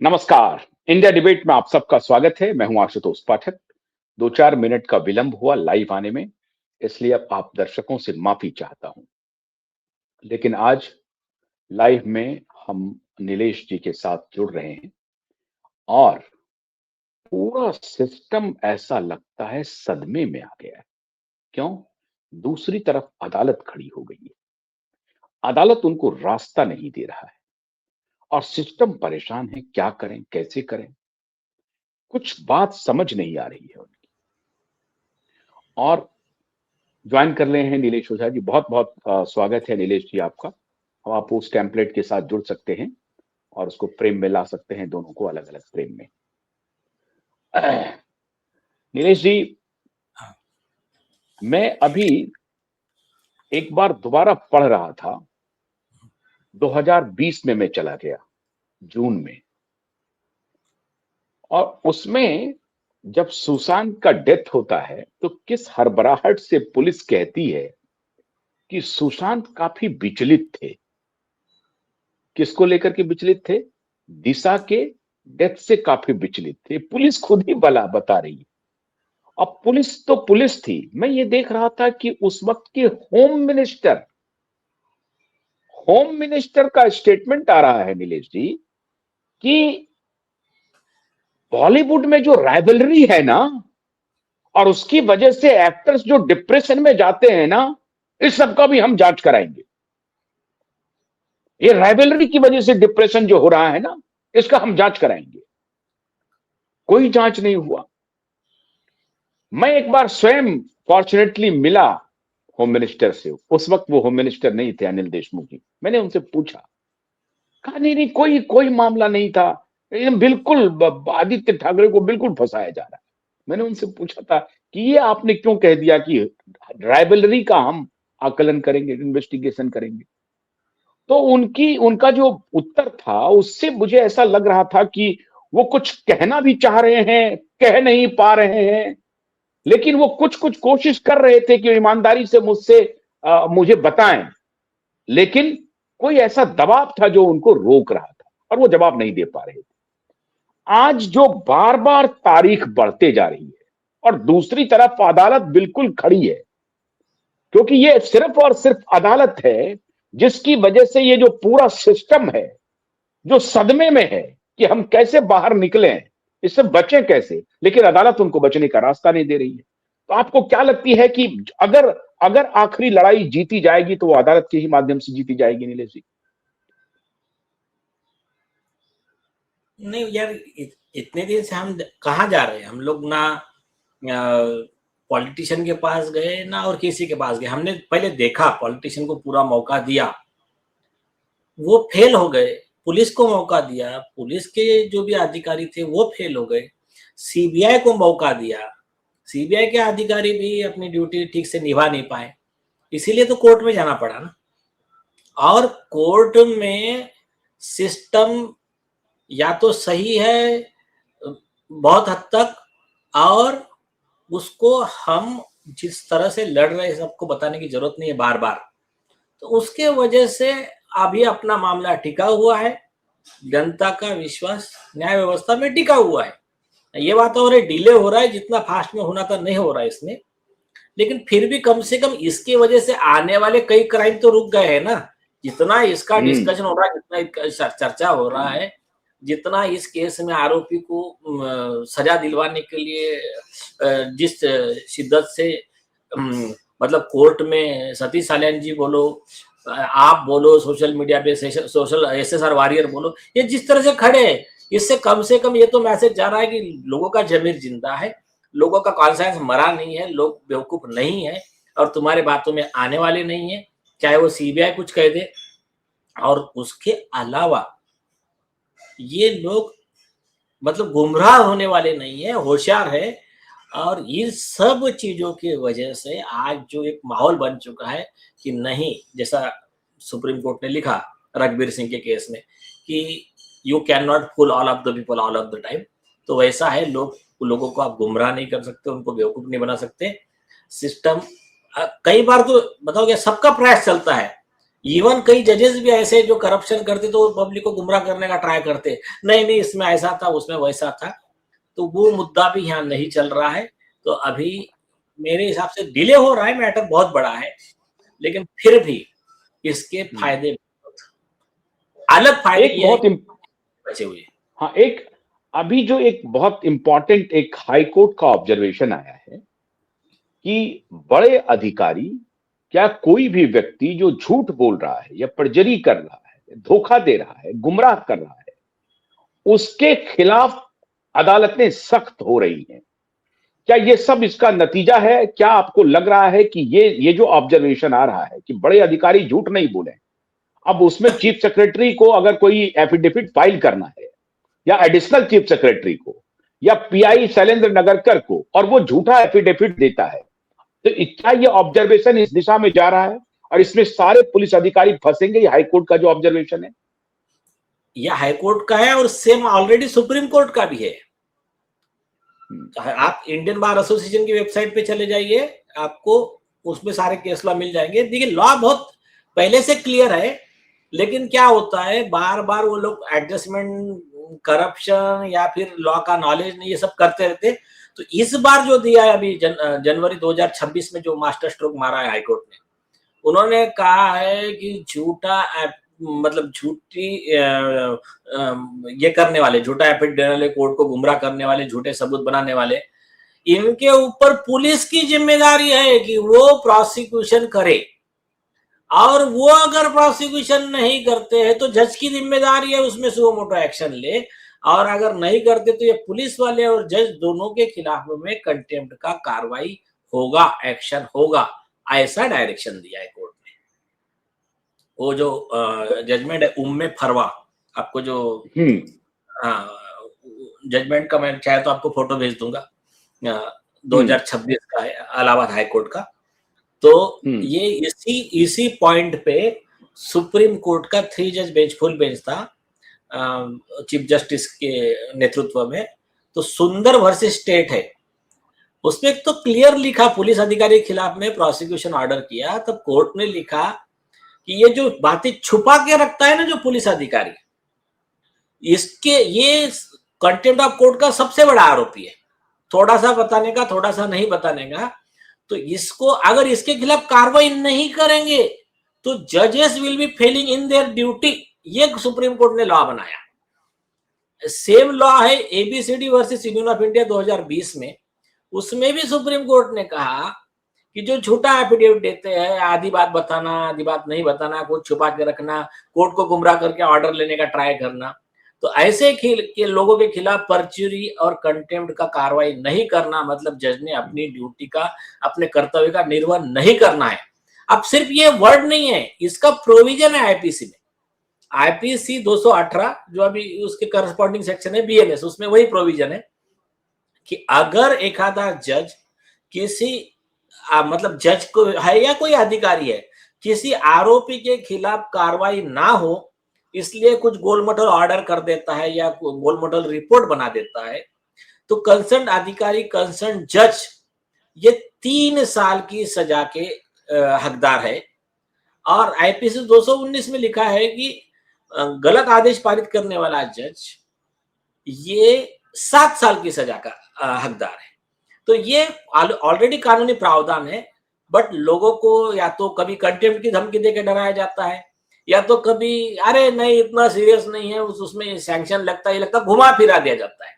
नमस्कार। India debate में आप सबका स्वागत है। मैं हूं आशुतोष पाठक। 2-4 मिनट का विलंब हुआ लाइव आने में, इसलिए अब आप दर्शकों से माफी चाहता हूं। लेकिन आज लाइव में हम नीलेश जी के साथ जुड़ रहे हैं और पूरा सिस्टम ऐसा लगता है सदमे में आ गया है। क्यों? दूसरी तरफ अदालत खड़ी हो गई है। अदालत उनको रास्ता नहीं दे रहा है और सिस्टम परेशान है, क्या करें, कैसे करें? कुछ बात समझ नहीं आ रही है उनकी। और ज्वाइन कर रहे हैं नीलेश ओझा जी। बहुत बहुत स्वागत है नीलेश जी आपका। अब आप उस टेम्पलेट के साथ जुड़ सकते हैं और उसको फ्रेम में ला सकते हैं, दोनों को अलग अलग फ्रेम में। नीलेश जी, मैं अभी एक बार दोबारा पढ़ रहा था। 2020 में मैं चला गया, जून में, और उसमें जब सुशांत का डेथ होता है तो किस हड़बड़ाहट से पुलिस कहती है कि सुशांत काफी विचलित थे। किसको लेकर के विचलित थे? दिशा के डेथ से काफी विचलित थे। पुलिस खुद ही बता रही है। अब पुलिस तो पुलिस थी। मैं ये देख रहा था कि उस वक्त के होम मिनिस्टर का स्टेटमेंट आ रहा है नीलेश जी कि बॉलीवुड में जो राइवलरी है ना, और उसकी वजह से एक्टर्स जो डिप्रेशन में जाते हैं ना, इस सब का भी हम जांच कराएंगे। ये राइवलरी की वजह से डिप्रेशन जो हो रहा है ना, इसका हम जांच कराएंगे। कोई जांच नहीं हुआ। मैं एक बार स्वयं फॉर्चुनेटली मिला होम मिनिस्टर से। उस वक्त वो होम मिनिस्टर नहीं थे, अनिल देशमुख जी। मैंने उनसे पूछा, कहा नहीं नहीं, कोई कोई मामला नहीं था। एकदम बिल्कुल आदित्य ठाकरे को बिल्कुल फंसाया जा रहा है। मैंने उनसे पूछा था कि ये आपने क्यों कह दिया कि राइवलरी का हम आकलन करेंगे, इन्वेस्टिगेशन करेंगे? तो उनका जो उत्तर था, उससे मुझे ऐसा लग रहा था कि वो कुछ कहना भी चाह रहे हैं, कह नहीं पा रहे हैं, लेकिन वो कुछ कुछ कोशिश कर रहे थे कि ईमानदारी से मुझसे मुझे बताएं। लेकिन कोई ऐसा दबाव था जो उनको रोक रहा था और वो जवाब नहीं दे पा रहे थे। आज जो बार बार तारीख बढ़ते जा रही है और दूसरी तरफ अदालत बिल्कुल खड़ी है, क्योंकि ये सिर्फ और सिर्फ अदालत है जिसकी वजह से ये जो पूरा सिस्टम है, जो सदमे में है कि हम कैसे बाहर निकले, इससे बचें कैसे, लेकिन अदालत उनको बचने का रास्ता नहीं दे रही है। तो आपको क्या लगती है कि अगर अगर आखिरी लड़ाई जीती जाएगी तो वो अदालत के ही माध्यम से जीती जाएगी नीलेश जी? नहीं यार, इतने दिन से हम कहाँ जा रहे हैं? हम लोग ना पॉलिटिशियन के पास गए ना और किसी के पास गए। हमने पहले देखा, पॉलिटिशियन को पूरा मौका दिया, वो फेल हो गए। पुलिस को मौका दिया, पुलिस के जो भी अधिकारी थे वो फेल हो गए। सीबीआई को मौका दिया, सीबीआई के अधिकारी भी अपनी ड्यूटी ठीक से निभा नहीं पाए, इसीलिए तो कोर्ट में जाना पड़ा ना। और कोर्ट में सिस्टम या तो सही है बहुत हद तक, और उसको हम जिस तरह से लड़ रहे हैं सबको बताने की जरूरत नहीं है बार बार। तो उसके वजह से अभी अपना मामला टिका हुआ है, जनता का विश्वास न्याय व्यवस्था में टिका हुआ है। ये बात और डिले हो रहा है, जितना फास्ट में होना था नहीं हो रहा है इसमें, लेकिन फिर भी कम से कम इसकी वजह से आने वाले कई क्राइम तो रुक गए हैं ना। जितना इसका डिस्कशन हो रहा है, जितना चर्चा हो रहा है, जितना इस केस में आरोपी को सजा दिलवाने के लिए जिस शिद्दत से मतलब कोर्ट में सतीश साल्यान जी बोलो, आप बोलो, सोशल मीडिया पे सोशल एसएसआर वॉरियर बोलो, ये जिस तरह से खड़े हैं, इससे कम से कम ये तो मैसेज जा रहा है कि लोगों का जमीर जिंदा है, लोगों का कॉन्शियस मरा नहीं है, लोग बेवकूफ नहीं है और तुम्हारे बातों में आने वाले नहीं है, चाहे वो सीबीआई कुछ कह दे। और उसके अलावा ये लोग मतलब गुमराह होने वाले नहीं है, होशियार है। और इन सब चीजों की वजह से आज जो एक माहौल बन चुका है कि नहीं, जैसा सुप्रीम कोर्ट ने लिखा रघुवीर सिंह के केस में कि you can not fool all of the people all of the time, तो वैसा है, लोगों को आप गुमराह नहीं कर सकते, उनको बेवकूफ नहीं बना सकते। सिस्टम कई बार तो बताओ क्या सबका प्रयास चलता है, इवन कई जजेस भी ऐसे जो करप्शन करते तो पब्लिक को गुमराह करने का ट्राई करते, नहीं नहीं इसमें ऐसा था उसमें वैसा था। तो वो मुद्दा भी यहाँ नहीं चल रहा है। तो अभी मेरे हिसाब से डिले हो रहा है, मैटर बहुत बड़ा है, लेकिन फिर भी इसके फायदे अलग फायदे एक ये है बहुत बचे हुए। हाँ, एक अभी जो एक बहुत इंपॉर्टेंट एक हाई कोर्ट का ऑब्जर्वेशन आया है कि बड़े अधिकारी, क्या कोई भी व्यक्ति जो झूठ बोल रहा है या परजरी कर रहा है, धोखा दे रहा है, गुमराह कर रहा है, उसके खिलाफ अदालतें सख्त हो रही हैं। क्या ये सब इसका नतीजा है? क्या आपको लग रहा है कि ये जो ऑब्जर्वेशन आ रहा है कि बड़े अधिकारी झूठ नहीं बोले, अब उसमें चीफ सेक्रेटरी को अगर कोई एफिडेविट फाइल करना है या एडिशनल चीफ सेक्रेटरी को या पीआई शैलेंद्र नगरकर को, और वो झूठा एफिडेविट देता है, तो क्या ये ऑब्जर्वेशन इस दिशा में जा रहा है और इसमें सारे पुलिस अधिकारी फंसेंगे? ये हाईकोर्ट का जो ऑब्जर्वेशन है, यह हाईकोर्ट का है और सेम ऑलरेडी सुप्रीम कोर्ट का भी है। आप इंडियन बार एसोसिएशन की वेबसाइट पे चले जाइए, आपको उसमें सारे केस लॉ मिल जाएंगे। देखिए लॉ बहुत पहले से क्लियर है, लेकिन क्या होता है बार बार वो लोग एडजस्टमेंट, करप्शन या फिर लॉ का नॉलेज नहीं, ये सब करते रहते। तो इस बार जो दिया है अभी जनवरी 2026 में जो मास्टर स्ट्रोक मारा है हाईकोर्ट ने, उन्होंने कहा है कि झूठा मतलब झूठी ये करने वाले, झूठा एफिडेविट देने वाले, कोर्ट को गुमराह करने वाले, झूठे सबूत बनाने वाले, इनके ऊपर पुलिस की जिम्मेदारी है कि वो प्रोसिक्यूशन करे, और वो अगर प्रोसिक्यूशन नहीं करते हैं तो जज की जिम्मेदारी है उसमें सुओ मोटो एक्शन ले, और अगर नहीं करते तो ये पुलिस वाले और जज दोनों के खिलाफ में कंटेम्प्ट का कार्रवाई होगा, एक्शन होगा। ऐसा डायरेक्शन दिया है कोर्ट ने। वो जो जजमेंट है उम्मे फरवा, आपको जो जजमेंट का मैं चाहे तो आपको फोटो भेज दूंगा, 2026 का है, इलाहाबाद हाई कोर्ट का। तो ये इसी पॉइंट पे सुप्रीम कोर्ट का 3 जज बेंच, फुल बेंच था चीफ जस्टिस के नेतृत्व में। तो सुंदर वर्सेस स्टेट है, उसमें एक तो क्लियर लिखा, पुलिस अधिकारी के खिलाफ में प्रोसिक्यूशन ऑर्डर किया, तब कोर्ट ने लिखा कि ये जो बातें छुपा के रखता है ना जो पुलिस अधिकारी, इसके ये कंटेम्प्ट ऑफ कोर्ट का सबसे बड़ा आरोपी है। थोड़ा सा बताने का, थोड़ा सा नहीं बताने का, तो इसको अगर इसके खिलाफ कार्रवाई नहीं करेंगे तो जजेस will be failing in their duty. ये सुप्रीम कोर्ट ने लॉ बनाया। सेम लॉ है ABCD versus union of India 2020 में, उसमें भी सुप्रीम कोर्ट ने कहा कि जो झूठा एफिडेविट देते हैं, आधी बात बताना, आधी बात नहीं बताना, कुछ छुपा के रखना, कोर्ट को गुमराह करके ऑर्डर लेने का ट्राई करना, तो ऐसे के लोगों के खिलाफ परचुरी और कंटेम्प्ट का कार्रवाई नहीं करना, मतलब जज ने अपनी ड्यूटी का, अपने कर्तव्य का निर्वहन नहीं करना है। अब सिर्फ ये वर्ड नहीं है, इसका प्रोविजन है आईपीसी में, आईपीसी 218 जो अभी उसके करस्पॉन्डिंग सेक्शन है बीएनएस, उसमें वही प्रोविजन है कि अगर एक आधा जज किसी मतलब जज को है या कोई अधिकारी है, किसी आरोपी के खिलाफ कार्रवाई ना हो इसलिए कुछ गोलमटोल ऑर्डर कर देता है या गोलमटोल रिपोर्ट बना देता है, तो कंसर्न अधिकारी, कंसर्न जज ये 3 साल की सजा के हकदार है। और आईपीसी 219 में लिखा है कि गलत आदेश पारित करने वाला जज ये 7 साल की सजा का हकदार है। तो ये ऑलरेडी कानूनी प्रावधान है, बट लोगों को या तो कभी कंटेम्प्ट की धमकी देकर डराया जाता है, या तो कभी अरे नहीं इतना सीरियस नहीं है, उसमें सैंक्शन लगता है, लगता घुमा फिरा दिया जाता है।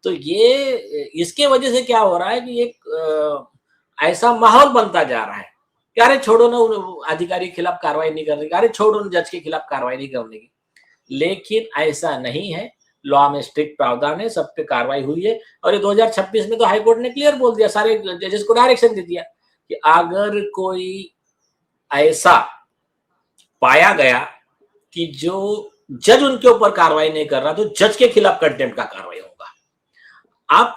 तो ये इसके वजह से क्या हो रहा है कि एक ऐसा माहौल बनता जा रहा है कि अरे छोड़ो ना, अधिकारी के खिलाफ कार्रवाई नहीं करने की, अरे छोड़ो ना जज के खिलाफ कार्रवाई नहीं करने की। लेकिन ऐसा नहीं है, लॉ में स्ट्रिक्ट प्रावधान है, सब पे कार्रवाई हुई है। और ये 2026 में तो हाईकोर्ट ने क्लियर बोल दिया, सारे जजेस को डायरेक्शन दे दिया कि अगर कोई ऐसा पाया गया कि जो जज उनके ऊपर कार्रवाई नहीं कर रहा तो जज के खिलाफ कंटेम्प्ट का कार्रवाई होगा। अब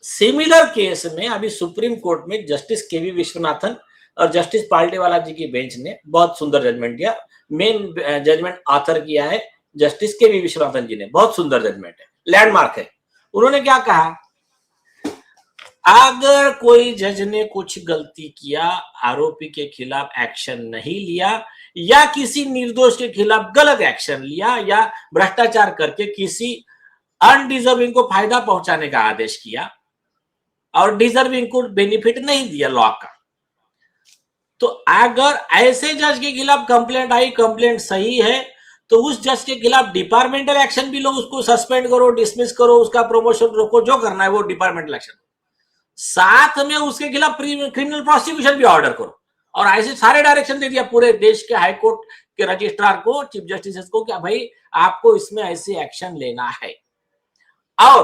सिमिलर केस में अभी सुप्रीम कोर्ट में जस्टिस केवी विश्वनाथन और जस्टिस पाल्टेवाला जी की बेंच ने बहुत सुंदर जजमेंट दिया। मेन जजमेंट ऑथर किया है जस्टिस केवी विश्वनाथन जी ने, बहुत सुंदर जजमेंट है, लैंडमार्क है। उन्होंने क्या कहा, अगर कोई जज ने कुछ गलती किया, आरोपी के खिलाफ एक्शन नहीं लिया या किसी निर्दोष के खिलाफ गलत एक्शन लिया या भ्रष्टाचार करके किसी अनडिजर्विंग को फायदा पहुंचाने का आदेश किया और डिजर्विंग को बेनिफिट नहीं दिया लॉ का, तो अगर ऐसे जज के खिलाफ कंप्लेंट आई, कंप्लेंट सही है, तो उस जज के खिलाफ डिपार्टमेंटल एक्शन भी लो, उसको सस्पेंड करो, डिसमिस करो, उसका प्रमोशन रोको, जो करना है वो डिपार्टमेंटल एक्शन, साथ में उसके खिलाफ क्रिमिनल प्रोसिक्यूशन भी ऑर्डर करो। और ऐसे सारे डायरेक्शन दे दिया पूरे देश के हाईकोर्ट के रजिस्ट्रार को, चीफ जस्टिस को, कि भाई आपको इसमें ऐसे एक्शन लेना है। और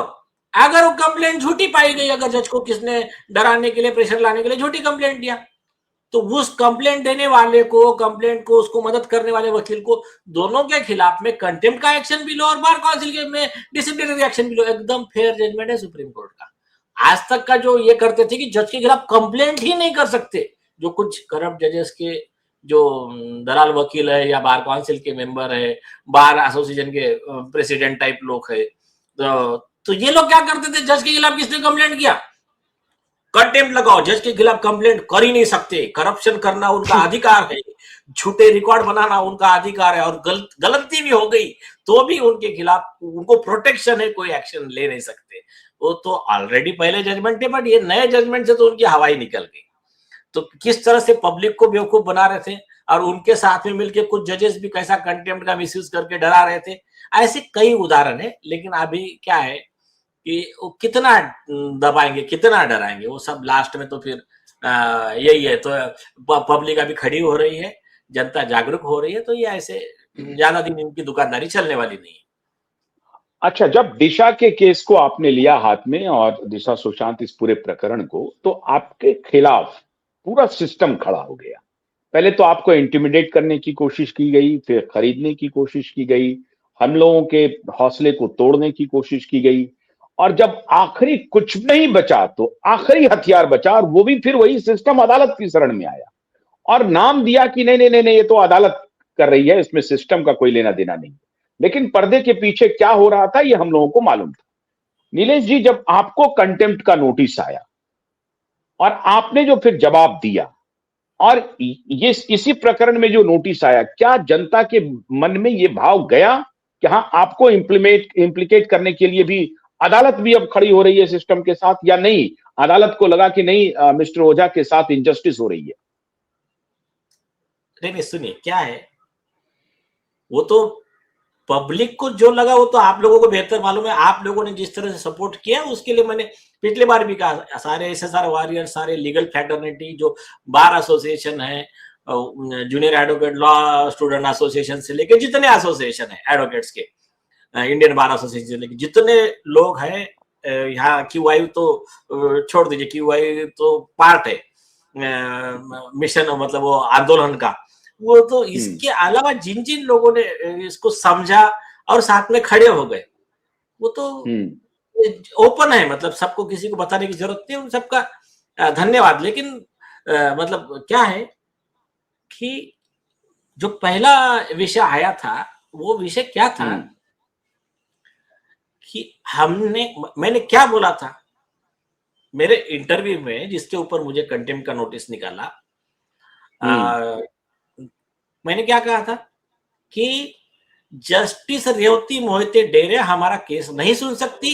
अगर वो कंप्लेंट झूठी पाई गई, अगर जज को किसने डराने के लिए, प्रेशर लाने के लिए झूठी कंप्लेंट दिया, तो उस कंप्लेंट देने वाले को, कंप्लेंट को, उसको मदद करने वाले वकील को, दोनों के खिलाफ में कंटेम्प्ट का एक्शन भी लो और बार काउंसिल के में डिसिप्लिनरी एक्शन भी लो। एकदम फेयर जजमेंट है सुप्रीम कोर्ट का। आज तक का जो ये करते थे कि जज के खिलाफ कंप्लेंट ही नहीं कर सकते, जो कुछ करप्ट जजेस के जो दलाल वकील है या बार काउंसिल के मेंबर है, बार एसोसिएशन के प्रेसिडेंट टाइप लोग है, तो ये लोग क्या करते थे, जज के खिलाफ किसने कंप्लेंट किया, कंटेम्प्ट लगाओ, जज के खिलाफ कंप्लेंट कर ही नहीं सकते, करप्शन करना उनका अधिकार है, झूठे रिकॉर्ड बनाना उनका अधिकार है, और गलती भी हो गई तो भी उनके खिलाफ उनको प्रोटेक्शन है, कोई एक्शन ले नहीं सकते। वो तो ऑलरेडी पहले जजमेंट है, बट ये नए जजमेंट से तो उनकी हवाई निकल गई। तो किस तरह से पब्लिक को बेवकूफ बना रहे थे, और उनके साथ में मिलकर कुछ जजेस भी कैसा कंटेम्प्ट का मिसयूज करके डरा रहे थे, ऐसे कई उदाहरण है। लेकिन अभी क्या है कि वो कितना दबाएंगे, कितना डराएंगे, वो सब लास्ट में तो फिर यही है। तो पब्लिक अभी खड़ी हो रही है, जनता जागरूक हो रही है, तो ये ऐसे ज्यादा दिन इनकी दुकानदारी चलने वाली नहीं है। अच्छा, जब दिशा के केस को आपने लिया हाथ में और दिशा सुशांत इस पूरे प्रकरण को, तो आपके खिलाफ पूरा सिस्टम खड़ा हो गया। पहले तो आपको इंटिमिडेट करने की कोशिश की गई, फिर खरीदने की कोशिश की गई, हम लोगों के हौसले को तोड़ने की कोशिश की गई, और जब आखिरी कुछ नहीं बचा तो आखिरी हथियार बचा, और वो भी फिर वही सिस्टम अदालत की शरण में आया और नाम दिया कि नहीं नहीं नहीं नहीं, ये तो अदालत कर रही है, इसमें सिस्टम का कोई लेना देना नहीं। लेकिन पर्दे के पीछे क्या हो रहा था ये हम लोगों को मालूम था। नीलेश जी, जब आपको कंटेम्प्ट का नोटिस आया और आपने जो फिर जवाब दिया, और ये इसी प्रकरण में जो नोटिस आया, क्या जनता के मन में ये भाव गया कि हाँ, आपको इम्प्लीकेट करने के लिए भी अदालत भी अब खड़ी हो रही है सिस्टम के साथ, या नहीं, अदालत को लगा कि नहीं, मिस्टर ओझा के साथ इनजस्टिस हो रही है? नहीं, सुनिए क्या है, वो तो पब्लिक को जो लगा वो तो आप लोगों को बेहतर मालूम है। आप लोगों ने जिस तरह से सपोर्ट किया उसके लिए मैंने पिछली बार भी कहा, सारे एसएसआर वॉरियर, सारे लीगल फ्रेटर्निटी, जो बार एसोसिएशन है, junior advocate law student association से लेकर जितने एसोसिएशन है एडवोकेट्स के, इंडियन बार एसोसिएशन से लेकर जितने लोग हैं, यहाँ क्यूआई तो छोड़ दीजिए, क्यूआई तो पार्ट है मिशन, मतलब वो आंदोलन का, वो तो इसके अलावा जिन जिन लोगों ने इसको समझा और साथ में खड़े हो गए, वो तो ओपन है, मतलब सबको, किसी को बताने की जरूरत नहीं, उन सबका धन्यवाद। लेकिन मतलब क्या है कि जो पहला विषय आया था, वो विषय क्या था कि मैंने क्या बोला था मेरे इंटरव्यू में, जिसके ऊपर मुझे कंटेम्प्ट का नोटिस निकाला, मैंने क्या कहा था कि जस्टिस रेवती मोहिते डेरे हमारा केस नहीं सुन सकती,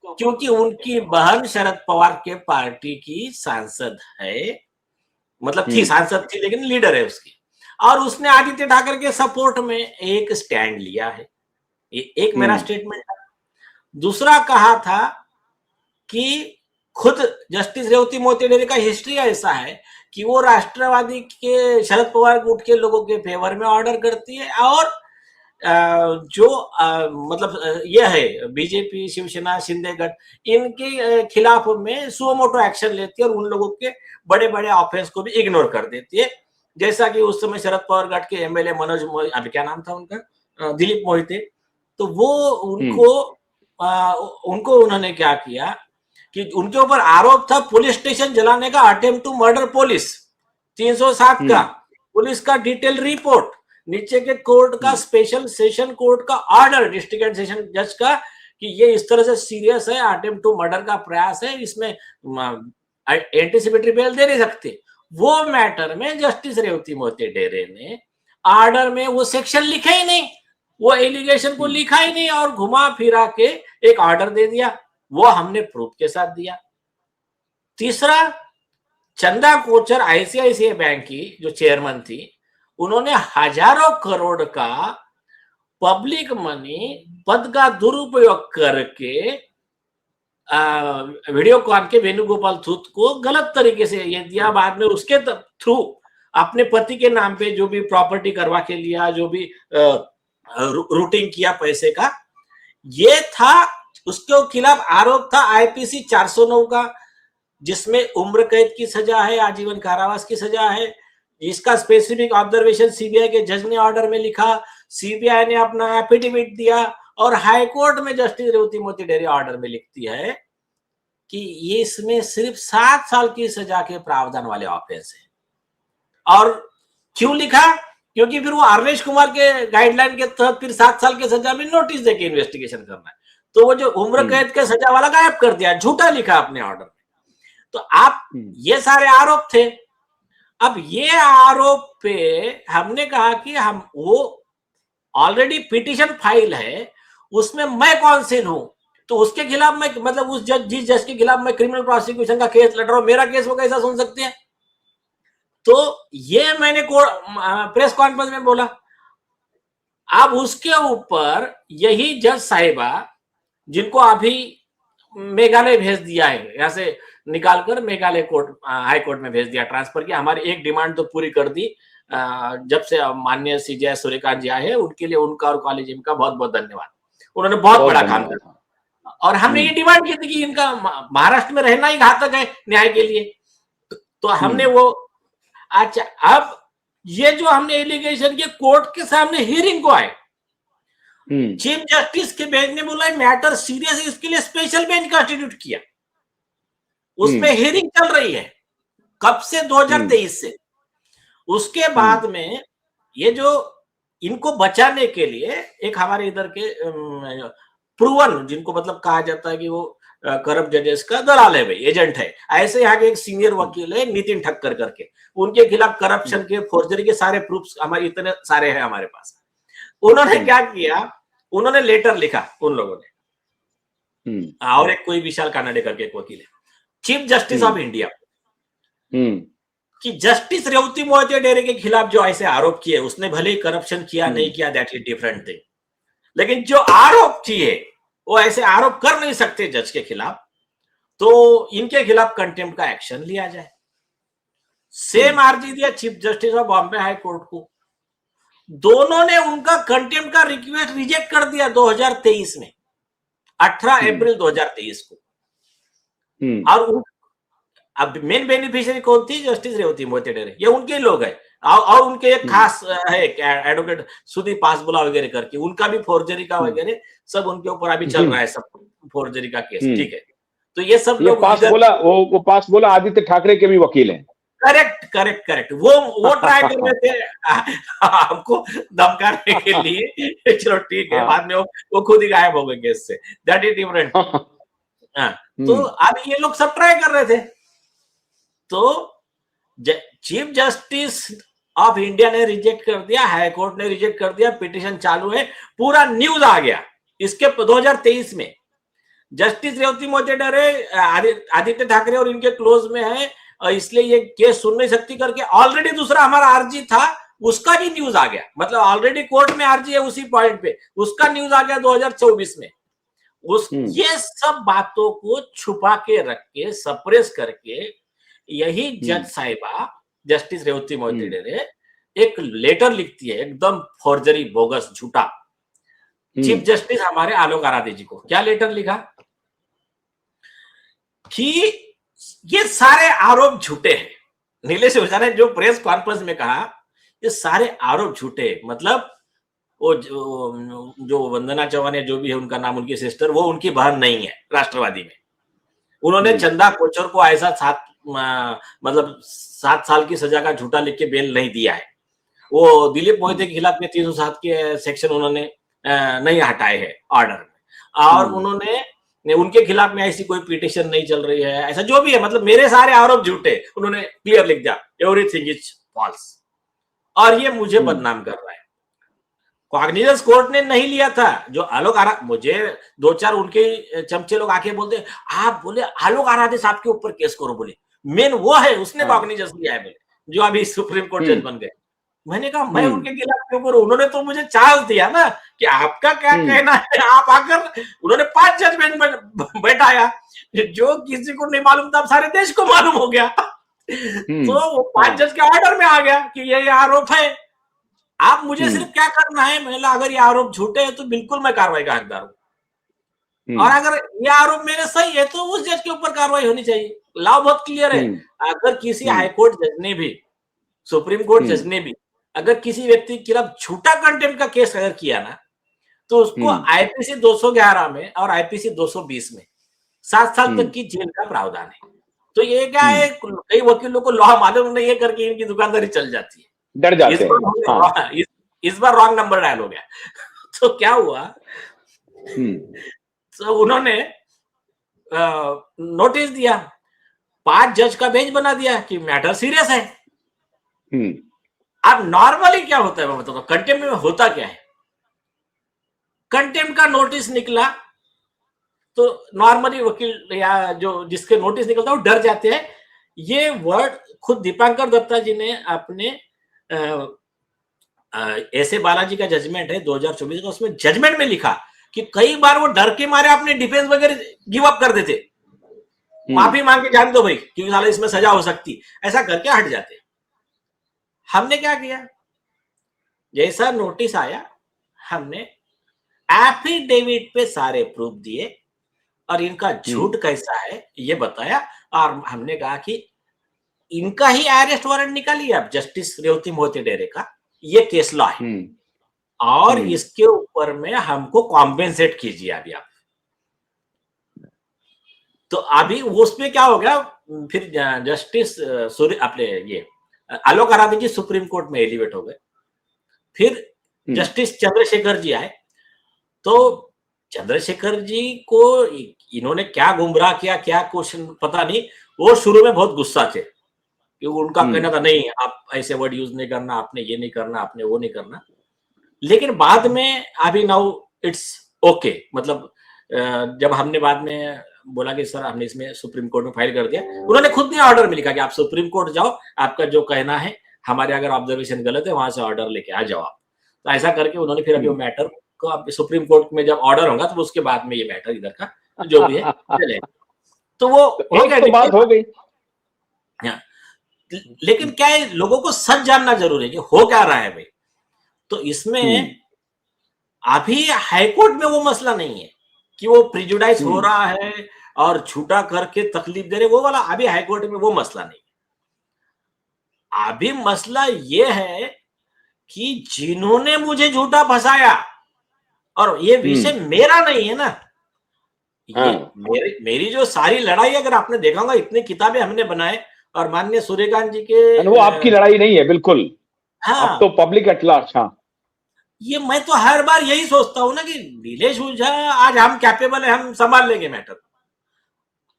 क्योंकि उनकी बहन शरद पवार के पार्टी की सांसद है, मतलब थी, सांसद थी लेकिन लीडर है उसकी, और उसने आदित्य ठाकरे के सपोर्ट में एक स्टैंड लिया है। ये एक मेरा स्टेटमेंट था। दूसरा कहा था कि खुद जस्टिस रेवती मोहिते डेरे का हिस्ट्री ऐसा है कि वो राष्ट्रवादी के, शरद पवार गुट के लोगों के फेवर में ऑर्डर करती है, और जो मतलब यह है बीजेपी, शिवसेना, शिंदे गठ, इनके खिलाफ में सुमोटो एक्शन लेती है और उन लोगों के बड़े बड़े ऑफेंस को भी इग्नोर कर देती है। जैसा कि उस समय शरद पवार गठ के एमएलए मनोज, अभी क्या नाम था उनका, दिलीप मोहिते, तो वो उनको उन्होंने क्या किया कि उनके ऊपर आरोप था पुलिस स्टेशन जलाने का, अटेम्प्ट टू मर्डर पुलिस, 307 का पुलिस का डिटेल रिपोर्ट, नीचे के कोर्ट का, स्पेशल सेशन कोर्ट का ऑर्डर, डिस्ट्रिक्ट एंड सेशन जज का, कि ये इस तरह से सीरियस है, अटेम्प्ट टू मर्डर का प्रयास है, इसमें एंटीसिपेटरी बेल दे नहीं सकते। वो मैटर में जस्टिस रेवती मोहिते डेरे ने ऑर्डर में वो सेक्शन लिखे ही नहीं, वो एलिगेशन को लिखा ही नहीं और घुमा फिरा के एक ऑर्डर दे दिया, वो हमने प्रूफ के साथ दिया। तीसरा, चंदा कोचर आईसीआईसीआई बैंक की जो चेयरमैन थी, उन्होंने हजारों करोड़ का पब्लिक मनी पद का दुरुपयोग करके वीडियोकॉन के वेणुगोपाल धूत को गलत तरीके से ये दिया, बाद में उसके थ्रू अपने पति के नाम पे जो भी प्रॉपर्टी करवा के लिया, जो भी रूटिंग किया पैसे का, ये था। उसके खिलाफ आरोप था आईपीसी 409 का, जिसमें उम्र कैद की सजा है, आजीवन कारावास की सजा है। इसका स्पेसिफिक ऑब्जर्वेशन सीबीआई के जज ने ऑर्डर में लिखा, सीबीआई ने अपना एफिडेविट दिया और हाईकोर्ट में जस्टिस रेवती मोती डेरे ऑर्डर में लिखती है कि ये इसमें सिर्फ 7 साल की सजा के प्रावधान वाले ऑफेंस है। और क्यों लिखा? क्योंकि फिर वो अरनेश कुमार के गाइडलाइन के तहत फिर 7 साल की सजा में नोटिस देके इन्वेस्टिगेशन करना है, तो वो जो उम्र कैद के सजा वाला गायब कर दिया, झूठा लिखा अपने ऑर्डर में। तो आप ये सारे आरोप थे। अब ये आरोप पे हमने कहा कि हम वो ऑलरेडी पिटीशन फाइल है, उसमें मैं कौंसिल हूं, तो उसके खिलाफ मैं, मतलब उस जिस जज के खिलाफ मैं क्रिमिनल प्रोसिक्यूशन का केस लड़ रहा हूं, मेरा केस वो कैसा सुन सकते हैं? तो ये मैंने प्रेस कॉन्फ्रेंस में बोला। अब उसके ऊपर यही जज साहिबा, जिनको अभी मेघालय भेज दिया है, यहां से निकालकर मेघालय कोर्ट, हाई कोर्ट में भेज दिया, ट्रांसफर किया। हमारी एक डिमांड तो पूरी कर दी, जब से माननीय सीजे सूर्यकांत जी आए हैं, उनके लिए उनका और कॉलेज का बहुत बहुत धन्यवाद। उन्होंने बहुत बड़ा काम किया और हमने ये डिमांड की थी कि इनका महाराष्ट्र में रहना ही घातक है न्याय के लिए, तो हमने वो। अच्छा, अब ये जो हमने एलिगेशन किया, कोर्ट के सामने हियरिंग को आए, चीफ जस्टिस के बेंच ने बोला मैटर सीरियस है, इसके लिए स्पेशल बेंच कॉन्स्टिट्यूट किया। उसमें हियरिंग चल रही है कब से? 2023 से। उसके बाद में ये जो इनको बचाने के लिए एक हमारे इधर के प्रूवन, जिनको मतलब कहा जाता है कि वो करप्ट जजेस का दलाल है भाई, एजेंट है, ऐसे यहाँ के एक सीनियर वकील है नितिन ठक्कर करके, उनके खिलाफ करप्शन के, फोर्जरी के सारे प्रूफ्स हमारे इतने सारे हैं हमारे पास। उन्होंने क्या किया? उन्होंने लेटर लिखा उन लोगों ने, और एक कोई विशाल कानडे करके एक वकील है, चीफ जस्टिस ऑफ इंडिया, कि जस्टिस रेवती मोहिते डेरे के खिलाफ जो ऐसे आरोप किए, उसने भले ही करप्शन किया नहीं किया, दैट इज डिफरेंट थिंग, लेकिन जो आरोप किए वो ऐसे आरोप कर नहीं सकते जज के खिलाफ, तो इनके खिलाफ कंटेम्प्ट का एक्शन लिया जाए। सेम अर्जी दिया chief justice of Bombay high court को, दोनों ने उनका कंटेम्प्ट का रिक्वेस्ट रिजेक्ट कर दिया 2023 में, 18 अप्रैल 2023 को। और अब मेन बेनिफिशियरी कौन थी? जस्टिस रेवती मोहिते डेरे, ये उनके लोग हैं। और उनके एक खास है एडवोकेट सुदीप पासबुला वगैरह करके, उनका भी फोर्जरी का वगैरह सब उनके ऊपर अभी चल रहा है, सब फोर्जरी का केस, ठीक है। तो ये सब लोग पासबुला, वो पासबुला आदित्य ठाकरे के भी वकील हैं। करेक्ट करेक्ट करेक्ट, वो ट्राई कर रहे थे हमको धमकाने के लिए, चलो ठीक है, बाद में वो खुद ही गायब हो गए केस से, दैट इज डिफरेंट। तो अब ये लोग सब ट्राई कर रहे थे, तो चीफ जस्टिस ऑफ इंडिया ने रिजेक्ट कर दिया, हाई कोर्ट ने रिजेक्ट कर दिया, पिटीशन चालू है, पूरा न्यूज आ गया इसके 2023 में। जस्टिस रेवती मोहिते डेरे आदित्य ठाकरे और इनके क्लोज में है, इसलिए ये केस सुन नहीं सकती करके ऑलरेडी दूसरा हमारा आरजी था, उसका भी न्यूज आ गया, मतलब ऑलरेडी कोर्ट में आरजी है उसी पॉइंट पे, उसका न्यूज आ गया 2024 में। ये सब बातों को छुपा के रख के, सप्रेस करके, यही जज साहिबा जस्टिस रेवती मोहिते डेरे एक लेटर लिखती है, एकदम फॉर्जरी, बोगस, झूठा, चीफ जस्टिस हमारे आलोक आराधे जी को। क्या लेटर लिखा कि ये सारे आरोप झूठे हैं। नीलेश ओझा ने जो प्रेस कॉन्फ्रेंस में कहा, ये सारे आरोप झूठे, मतलब वो जो वंदना चौहान है, जो भी है उनका नाम, उनकी सिस्टर, वो उनकी बहन नहीं है राष्ट्रवादी में। उन्होंने चंदा कोचर को ऐसा 7 साल की सजा का झूठा लिख के बेल नहीं दिया है। वो दिलीप मोहिते के खिलाफ में 307 के सेक्शन उन्होंने नहीं हटाए हैं ऑर्डर में, और उन्होंने उनके खिलाफ में ऐसी कोई पिटीशन नहीं चल रही है, ऐसा जो भी है, मतलब मेरे सारे आरोप झूठे, उन्होंने क्लियर लिख दिया, एवरीथिंग इज फॉल्स। और ये मुझे बदनाम कर रहा है। कॉग्निजेंस कोर्ट ने नहीं लिया था। जो आलोक आरा, मुझे 2-4 उनके चमचे लोग आके बोलते, आप बोले आलोक आराधे साहब के ऊपर केस करो, बोले मेन वो है, उसने कॉग्निजेंस लिया है, बोले जो अभी सुप्रीम कोर्ट जज बन गए। मैंने कहा मैं उनके खिलाफ क्यों करूं, उन्होंने तो मुझे चांस दिया ना कि आपका क्या कहना है, आप आकर, उन्होंने 5 जजमेंट बैठाया जो किसी को नहीं मालूम था, सारे देश को मालूम हो गया। तो वो 5 जज के ऑर्डर में आ गया कि ये आरोप है, आप मुझे सिर्फ क्या करना है, मैंने कहा अगर ये आरोप झूठे हैं तो बिल्कुल मैं कार्रवाई का हकदार हूं, और अगर ये आरोप मेरे सही है तो उस जज के ऊपर कार्रवाई होनी चाहिए। लॉ बहुत क्लियर है। अगर किसी हाईकोर्ट जज ने भी, सुप्रीम कोर्ट जज ने भी अगर किसी व्यक्ति के खिलाफ झूठा कंटेम्प्ट का केस अगर किया ना, तो उसको आईपीसी 211 में और आईपीसी 220 में 7 साल तक की जेल का प्रावधान है। तो ये क्या है, कई वकीलों को लॉ मालूम नहीं है करके इनकी दुकानदारी चल जाती है, डर जाते हैं। इस बार रॉन्ग नंबर डायल हो गया। तो क्या हुआ, तो उन्होंने नोटिस दिया, 5 जज का बेंच बना दिया कि मैटर सीरियस है। अब नॉर्मली क्या होता है मैं बताता हूं, कंटेम्प्ट में होता क्या है, कंटेम्प्ट का नोटिस निकला तो नॉर्मली वकील या जो जिसके नोटिस निकलता है वो डर जाते हैं। ये वर्ड खुद दीपांकर दत्ता जी ने अपने ऐसे बालाजी का जजमेंट है 2024 का, उसमें जजमेंट में लिखा कि कई बार वो डर के मारे अपने डिफेंस वगैरह गिव अप कर देते, माफी मांग के जान दो भाई क्योंकि साला इसमें सजा हो सकती, ऐसा करके हट जाते। हमने क्या किया, जैसा नोटिस आया हमने एफिडेविट पे सारे प्रूफ दिए और इनका झूठ कैसा है ये बताया, और हमने कहा कि इनका ही अरेस्ट वारंट निकालिए आप, जस्टिस रेवती मोहिते डेरे का, ये केस लॉ है और इसके ऊपर में हमको कॉम्पेंसेट कीजिए अभी आप। तो अभी उसमें क्या हो गया, फिर जस्टिस सूर्य अपने ये आलोक आराधे जी सुप्रीम कोर्ट में एलिवेट हो गए, फिर जस्टिस चंद्रशेखर जी आए। तो चंद्रशेखर जी को इन्होंने क्या गुमराह किया, क्या क्वेश्चन पता नहीं, वो शुरू में बहुत गुस्सा थे कि उनका कहना था नहीं आप ऐसे वर्ड यूज नहीं करना, आपने ये नहीं करना, आपने वो नहीं करना। लेकिन बाद में अभी नाउ इट्स ओके, मतलब जब हमने बाद में बोला कि सर हमने इसमें सुप्रीम कोर्ट में फाइल कर दिया, उन्होंने खुद ने ऑर्डर में लिखा कि आप सुप्रीम कोर्ट जाओ, आपका जो कहना है, हमारे अगर ऑब्जर्वेशन गलत है वहां से ऑर्डर लेके आ जाओ आप। तो ऐसा करके उन्होंने फिर अभी वो मैटर को अब सुप्रीम कोर्ट में जब ऑर्डर होगा तो उसके बाद में ये मैटर इधर का जो भी है चलेगा। तो वो हो गया, तो बात हो गई। लेकिन क्या है, लोगों को सच जानना जरूरी है कि हो क्या रहा है भाई। तो इसमें अभी हाईकोर्ट में वो मसला नहीं है कि वो प्रिजुडाइज हो रहा है और झूठा करके तकलीफ दे रहे, वो वाला अभी हाईकोर्ट में वो मसला नहीं। अभी मसला ये है कि जिन्होंने मुझे झूठा फंसाया, और ये विषय मेरा नहीं है ना, ये मेरी जो सारी लड़ाई, अगर आपने देखा होगा इतनी किताबें हमने बनाए, और माननीय सूर्यकांत जी के, वो आपकी लड़ाई नहीं है बिल्कुल। आप तो पब्लिक एट लार्ज। ये मैं तो हर बार यही सोचता हूं ना कि नीलेश ओझा आज हम कैपेबल है, हम संभाल लेंगे मैटर।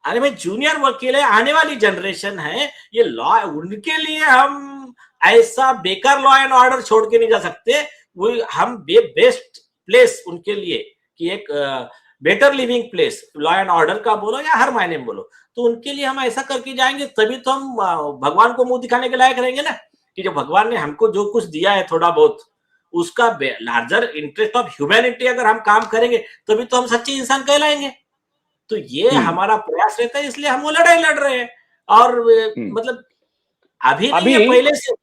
अरे भाई जूनियर वकील है, आने वाली जनरेशन है, ये लॉ उनके लिए हम ऐसा बेकार लॉ एंड ऑर्डर छोड़ के नहीं जा सकते। वो हम बेस्ट प्लेस उनके लिए कि एक better living place, law and order का बोलो या हर मायने में बोलो, तो उनके लिए हम ऐसा करके जाएंगे, तभी तो हम भगवान को मुंह दिखाने के लायक रहेंगे ना, कि जो भगवान ने हमको जो कुछ दिया है थोड़ा बहुत, उसका लार्जर इंटरेस्ट ऑफ ह्यूमैनिटी अगर हम काम करेंगे तभी तो हम सच्चे इंसान कहलाएंगे। तो ये हमारा प्रयास रहता है, इसलिए हम वो लड़ाई लड़ रहे हैं। और मतलब अभी पहले से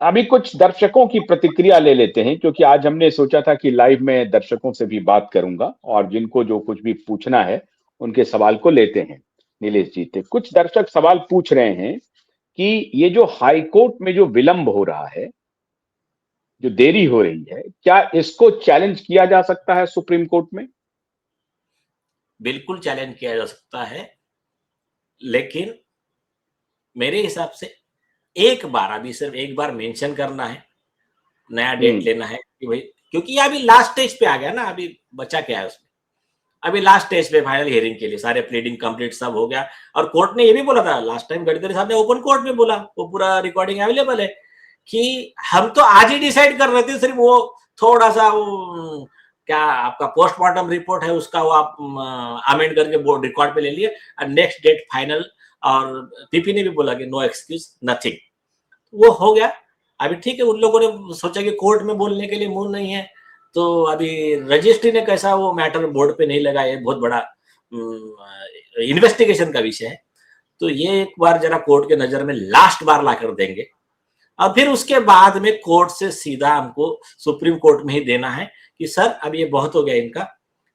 अभी कुछ दर्शकों की प्रतिक्रिया ले लेते हैं, क्योंकि आज हमने सोचा था कि लाइव में दर्शकों से भी बात करूंगा और जिनको जो कुछ भी पूछना है उनके सवाल को लेते हैं। नीलेश जी थे, कुछ दर्शक सवाल पूछ रहे हैं कि ये जो हाई कोर्ट में जो विलंब हो रहा है, जो देरी हो रही है, क्या इसको चैलेंज किया जा सकता है सुप्रीम कोर्ट में? बिल्कुल चैलेंज किया जा सकता है, लेकिन मेरे हिसाब से एक बार, अभी सिर्फ एक बार मेंशन करना है, नया डेट लेना है कि भाई, क्योंकि ये अभी लास्ट स्टेज पे आ गया ना, अभी बचा क्या है उसमें, अभी लास्ट स्टेज पे फाइनल हियरिंग के लिए सारे प्लीडिंग कंप्लीट सब हो गया। और कोर्ट ने ये भी बोला था लास्ट टाइम, गडकरी साहब ने ओपन कोर्ट में बोला, वो पूरा रिकॉर्डिंग अवेलेबल है कि हम तो आज ही डिसाइड कर रहे थे, सिर्फ वो थोड़ा सा वो क्या आपका पोस्टमार्टम रिपोर्ट है उसका वो आप अमेंड करके बोर्ड रिकॉर्ड पे ले लिए और नेक्स्ट डेट फाइनल, और पीपी ने भी बोला कि नो एक्सक्यूज नथिंग, वो हो गया। अभी ठीक है, उन लोगों ने सोचा कि कोर्ट में बोलने के लिए मुंह नहीं है, तो अभी रजिस्ट्री ने कैसा वो मैटर बोर्ड पे नहीं लगा, ये बहुत बड़ा इन्वेस्टिगेशन का विषय है। तो ये एक बार जरा कोर्ट के नजर में लास्ट बार ला कर देंगे, और फिर उसके बाद में कोर्ट से सीधा हमको सुप्रीम कोर्ट में ही देना है कि सर अब ये बहुत हो गया इनका,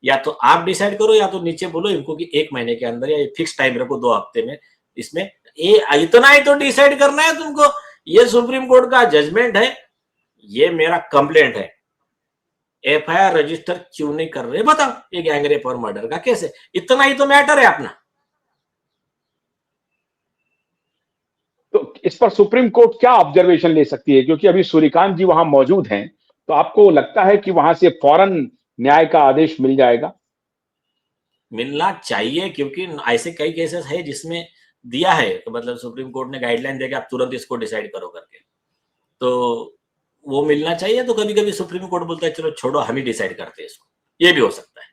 या तो आप डिसाइड करो या तो नीचे बोलो इनको कि 1 महीने के अंदर, या फिक्स टाइम रखो 2 हफ्ते में, इसमें ये इतना ही तो डिसाइड करना है तुमको, ये सुप्रीम कोर्ट का जजमेंट है, ये मेरा कंप्लेंट है, एफआईआर रजिस्टर क्यों नहीं कर रहे बताओ, ये गैंग रेप और मर्डर का केस है, इतना ही तो मैटर है अपना। तो इस पर सुप्रीम कोर्ट क्या ऑब्जर्वेशन ले सकती है, क्योंकि अभी सूर्यकांत जी वहां मौजूद हैं, तो आपको लगता है कि वहां से फौरन न्याय का आदेश मिल जाएगा? मिलना चाहिए, क्योंकि ऐसे कई केसेस है जिसमें दिया है, तो मतलब सुप्रीम कोर्ट ने गाइडलाइन दे के आप तुरंत इसको डिसाइड करो करके, तो वो मिलना चाहिए। तो कभी कभी सुप्रीम कोर्ट बोलता है चलो छोड़ो हम ही डिसाइड करते हैं इसको, ये भी हो सकता है।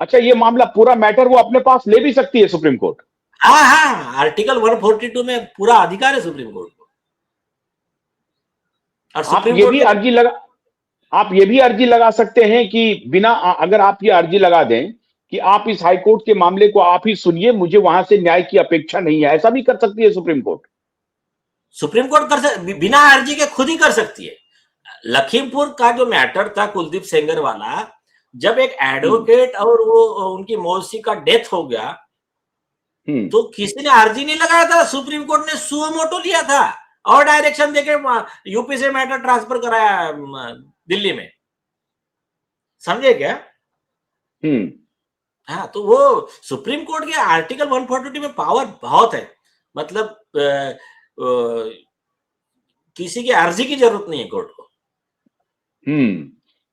अच्छा, ये मामला पूरा मैटर वो अपने पास ले भी सकती है सुप्रीम कोर्ट? हाँ हाँ, आर्टिकल 142 में पूरा अधिकार है सुप्रीम कोर्ट को। और सुप्रीम कोर्ट आप ये भी अर्जी लगा सकते हैं कि बिना, अगर आप ये अर्जी लगा दें कि आप इस हाईकोर्ट के मामले को आप ही सुनिए, मुझे वहां से न्याय की अपेक्षा नहीं है, ऐसा भी कर सकती है सुप्रीम कोर्ट? सुप्रीम कोर्ट बिना अर्जी के खुद ही कर सकती है। लखीमपुर का जो मैटर था कुलदीप सेंगर वाला, जब एक एडवोकेट और वो उनकी मौसी का डेथ हो गया, तो किसी ने अर्जी नहीं लगाया था, सुप्रीम कोर्ट ने सुओ मोटो लिया था और डायरेक्शन देके यूपी से मैटर ट्रांसफर कराया दिल्ली में, समझे क्या? हाँ, तो वो सुप्रीम कोर्ट के आर्टिकल 142 में पावर बहुत है, मतलब किसी की अर्जी की जरूरत नहीं है कोर्ट को।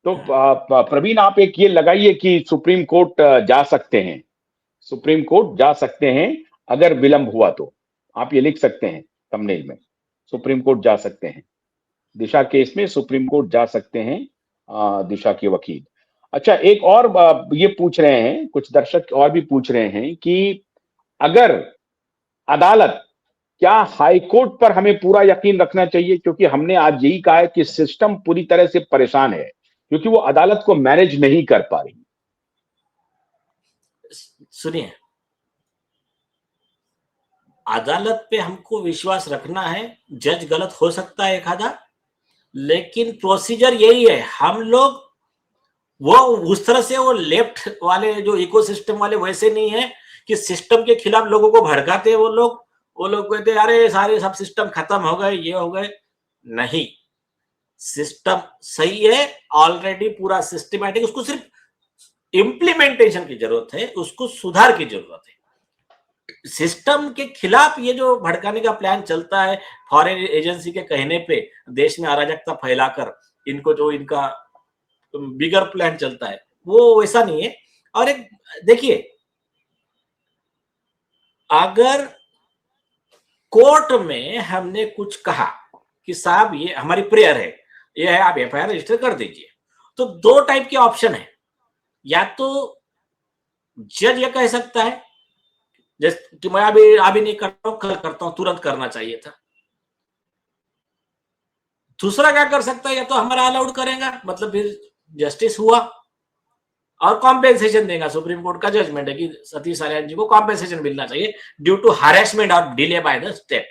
तो प्रवीण, आप एक ये लगाइए कि सुप्रीम कोर्ट जा सकते हैं, सुप्रीम कोर्ट जा सकते हैं अगर विलंब हुआ तो। आप ये लिख सकते हैं थंबनेल में, सुप्रीम कोर्ट जा सकते हैं, दिशा केस में सुप्रीम कोर्ट जा सकते हैं दिशा के वकील। अच्छा, एक और ये पूछ रहे हैं, कुछ दर्शक और भी पूछ रहे हैं कि अगर अदालत, क्या हाईकोर्ट पर हमें पूरा यकीन रखना चाहिए? क्योंकि हमने आज यही कहा है कि सिस्टम पूरी तरह से परेशान है, क्योंकि वो अदालत को मैनेज नहीं कर पा रही। सुनिए, अदालत पे हमको विश्वास रखना है, जज गलत हो सकता है एक आधा, लेकिन प्रोसीजर यही है। हम लोग वो उस तरह से, वो लेफ्ट वाले जो इकोसिस्टम वाले वैसे नहीं है कि सिस्टम के खिलाफ लोगों को भड़काते हैं। वो लोग कहते हैं अरे सारे सब सिस्टम खत्म हो गए, ये हो गए। नहीं, सिस्टम सही है ऑलरेडी, पूरा सिस्टमैटिक, उसको सिर्फ इम्प्लीमेंटेशन की जरूरत है, उसको सुधार की जरूरत है। सिस्टम के खिलाफ ये जो भड़काने का प्लान चलता है फॉरेन एजेंसी के कहने पे, देश में अराजकता फैलाकर, इनको जो इनका बिगर प्लान चलता है वो वैसा नहीं है। और एक देखिए, अगर कोर्ट में हमने कुछ कहा कि साहब ये हमारी प्रेयर है, ये है, आप एफआईआर रजिस्टर कर दीजिए, तो 2 टाइप के ऑप्शन है। या तो जज ये कह सकता है जैसे कि मैं अभी नहीं करता हूं, कल करता हूं, तुरंत करना चाहिए था। दूसरा क्या कर सकता है, या तो हमारा अलाउड करेगा, मतलब फिर जस्टिस हुआ और कॉम्पेंसेशन देगा। सुप्रीम कोर्ट का जजमेंट है कि सतीश साल्यान जी को कॉम्पेंसेशन मिलना चाहिए ड्यू टू हैरेसमेंट और डिले बाय द स्टेट।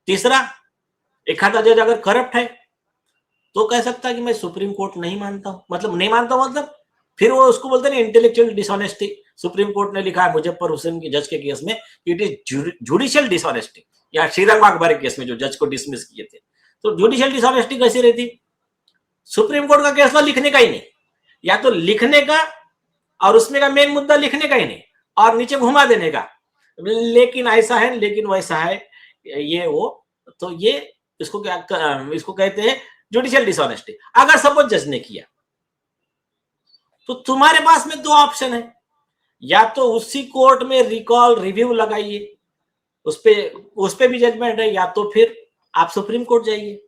तीसरा, एक आधा जज अगर करप्ट है तो कह सकता है कि मैं सुप्रीम कोर्ट नहीं मानता हूं, मतलब नहीं मानता हूं, मतलब फिर वो उसको बोलते हैं इंटेलेक्चुअल डिसऑनेस्टी। सुप्रीम कोर्ट ने लिखा है मुजफ्फर हुसैन के जज के केस में, इट इज जुडिशियल डिसऑनेस्टी, या श्रीरंग बागबारी केस में जो जज को डिसमिस किए थे। तो जुडिशियल डिसऑनेस्टी कैसी रहती? सुप्रीम कोर्ट का केस लिखने का ही नहीं, या तो लिखने का और उसमें का मेन मुद्दा लिखने का ही नहीं, और नीचे घुमा देने का, लेकिन ऐसा है, लेकिन वैसा है, ये वो। तो ये इसको कहते हैं जुडिशियल डिसऑनेस्टी। अगर सपोज जज ने किया तो तुम्हारे पास में 2 ऑप्शन है, या तो उसी कोर्ट में रिकॉल रिव्यू लगाइए, उस पे भी जजमेंट है, या तो फिर आप सुप्रीम कोर्ट जाइए।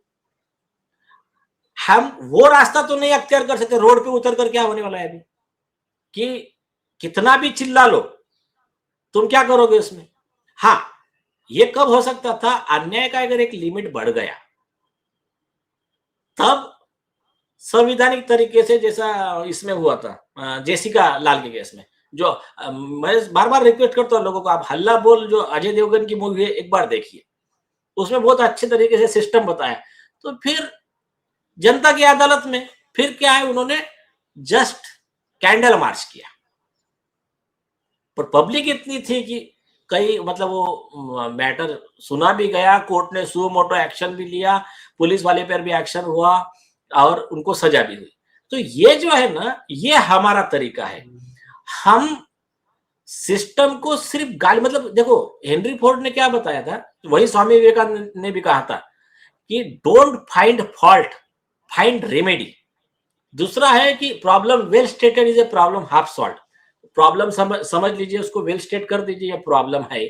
हम वो रास्ता तो नहीं अख्तियार कर सकते। रोड पे उतर कर क्या होने वाला है अभी, कि कितना भी चिल्ला लो, तुम क्या करोगे उसमें। हाँ, ये कब हो सकता था, अन्याय का अगर एक लिमिट बढ़ गया तब संवैधानिक तरीके से, जैसा इसमें हुआ था जेसिका लाल के केस में, जो मैं बार बार रिक्वेस्ट करता हूँ लोगों को, आप हल्ला बोल जो अजय देवगन की मूवी है एक बार देखिए, उसमें बहुत अच्छे तरीके से सिस्टम बताया। तो फिर जनता की अदालत में फिर क्या है, उन्होंने जस्ट कैंडल मार्च किया, पर पब्लिक इतनी थी कि कई मतलब वो मैटर सुना भी गया, कोर्ट ने सुओ मोटो एक्शन भी लिया, पुलिस वाले पर भी एक्शन हुआ और उनको सजा भी हुई। तो ये जो है ना, ये हमारा तरीका है। हम सिस्टम को सिर्फ गाली, मतलब देखो हेनरी फोर्ड ने क्या बताया था, वही स्वामी विवेकानंद ने भी कहा था कि don't find fault, find remedy. दूसरा है कि problem well stated is a problem half solve. Problem समझ लीजिए, उसको वेल स्टेट कर दीजिए, ये प्रॉब्लम है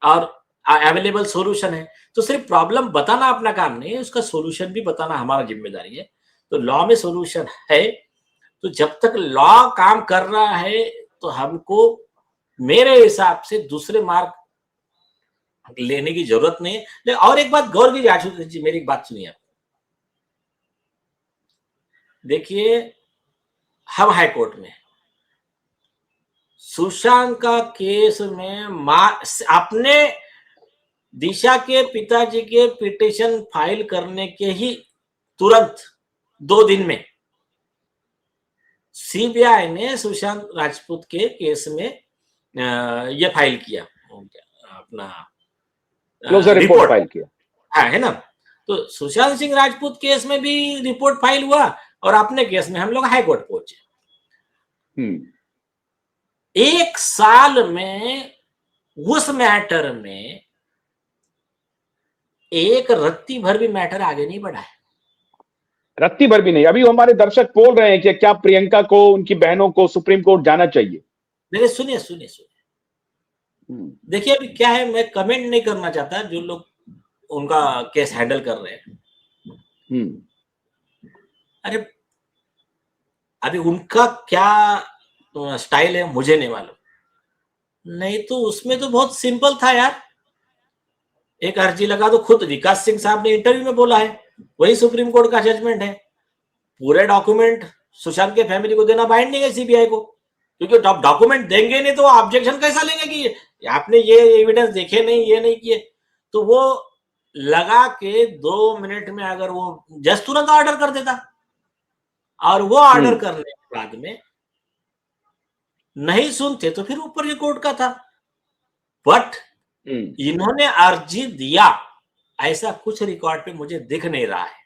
और अवेलेबल सॉल्यूशन है। तो सिर्फ प्रॉब्लम बताना अपना काम नहीं है, उसका सॉल्यूशन भी बताना हमारा जिम्मेदारी है। तो लॉ में सॉल्यूशन है, तो जब तक लॉ काम कर रहा है तो हमको मेरे हिसाब से दूसरे मार्ग लेने की जरूरत नहीं है। लेकिन और एक बात गौर कीजिए आशुतोष जी, मेरी एक बात सुनिए आप। देखिए, हम हाई कोर्ट में सुशांत का केस में अपने दिशा के पिताजी के पिटीशन फाइल करने के ही तुरंत 2 दिन में सीबीआई ने सुशांत राजपूत के केस में ये फाइल किया, अपना क्लोजर रिपोर्ट फाइल किया। हाँ, है ना। तो सुशांत सिंह राजपूत केस में भी रिपोर्ट फाइल हुआ और अपने केस में हम लोग हाई कोर्ट पहुंचे। 1 साल में उस मैटर में एक रत्ती भर भी मैटर आगे नहीं बढ़ा है, रत्ती भर भी नहीं। अभी हमारे दर्शक बोल रहे हैं कि क्या प्रियंका को, उनकी बहनों को सुप्रीम कोर्ट जाना चाहिए। मेरे सुनिए सुनिए सुनिए, देखिए अभी क्या है, मैं कमेंट नहीं करना चाहता जो लोग उनका केस हैंडल कर रहे हैं। अरे अभी उनका क्या स्टाइल है मुझे नहीं मालूम, नहीं तो उसमें तो बहुत सिंपल था यार, एक अर्जी लगा दो। खुद विकास सिंह साहब ने इंटरव्यू में बोला है, वही सुप्रीम कोर्ट का जजमेंट है। पूरे डॉक्यूमेंट सुशांत के फैमिली को देना बाइंडिंग है सीबीआई को, क्योंकि डॉक्यूमेंट देंगे नहीं तो ऑब्जेक्शन कैसा लेंगे कि आपने ये एविडेंस देखे नहीं, ये नहीं किए। तो वो लगा के 2 मिनट में अगर वो जस्ट तुरंत ऑर्डर कर देता, और वो ऑर्डर करने के बाद में नहीं सुनते तो फिर ऊपर के कोर्ट का था। बट इन्होंने अर्जी दिया, ऐसा कुछ रिकॉर्ड पे मुझे दिख नहीं रहा है।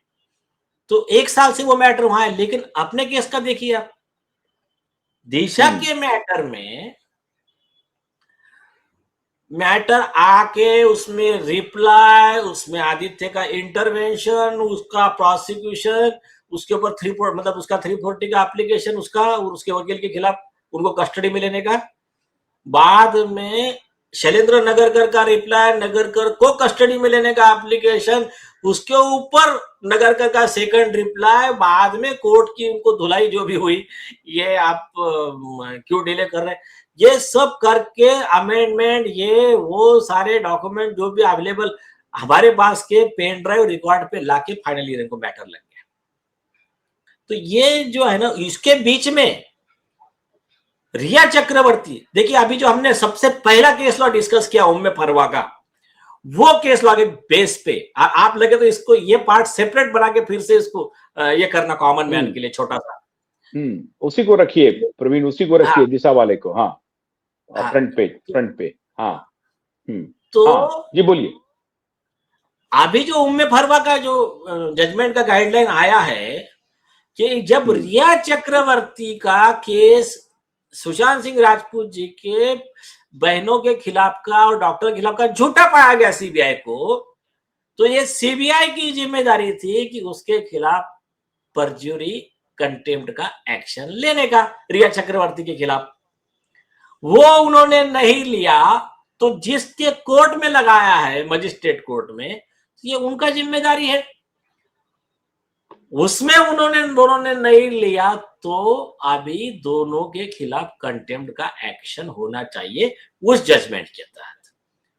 तो 1 साल से वो मैटर वहां है। लेकिन अपने केस का देखिए आप, दिशा के मैटर में मैटर आके उसमें रिप्लाई, उसमें आदित्य का इंटरवेंशन, उसका प्रोसिक्यूशन, उसके ऊपर 340 मतलब उसका 340 का एप्लीकेशन, उसका और उसके वकील के खिलाफ उनको कस्टडी में लेने का, बाद में शैलेंद्र नगरकर का रिप्लाई, नगरकर को कस्टडी में लेने का एप्लीकेशन, उसके ऊपर नगरकर का सेकंड रिप्लाई, बाद में कोर्ट की उनको धुलाई जो भी हुई, ये आप क्यों डिले कर रहे हैं, ये सब करके अमेंडमेंट, ये वो सारे डॉक्यूमेंट जो भी अवेलेबल हमारे पास के पेन ड्राइव रिकॉर्ड पे लाके फाइनली इनको मैटर लग गया। तो ये जो है ना, इसके बीच में रिया चक्रवर्ती, देखिए अभी जो हमने सबसे पहला केस लॉ डिस्कस किया उम्मे फरवा का, वो केस लॉ के बेस पे आप लगे तो इसको ये पार्ट सेपरेट बना के फिर से इसको ये करना कॉमन मैन के लिए छोटा सा, उसी को रखिए प्रवीण, उसी को रखिए। हाँ, दिशा वाले को। हाँ, हाँ, फ्रंट पे। हाँ, तो हाँ, जी बोलिए। अभी जो उम्मे फरवा का जो जजमेंट का गाइडलाइन आया है कि जब रिया चक्रवर्ती का केस सुशांत सिंह राजपूत जी के बहनों के खिलाफ का और डॉक्टर के खिलाफ का झूठा पाया गया सीबीआई को, तो ये सीबीआई की जिम्मेदारी थी कि उसके खिलाफ परज्यूरी कंटेम्प्ट का एक्शन लेने का, रिया चक्रवर्ती के खिलाफ। वो उन्होंने नहीं लिया, तो जिसके कोर्ट में लगाया है, मजिस्ट्रेट कोर्ट में, ये उनका जिम्मेदारी है। उसमें उन्होंने दोनों ने नहीं लिया तो अभी दोनों के खिलाफ कंटेम्प्ट का एक्शन होना चाहिए उस जजमेंट के तहत।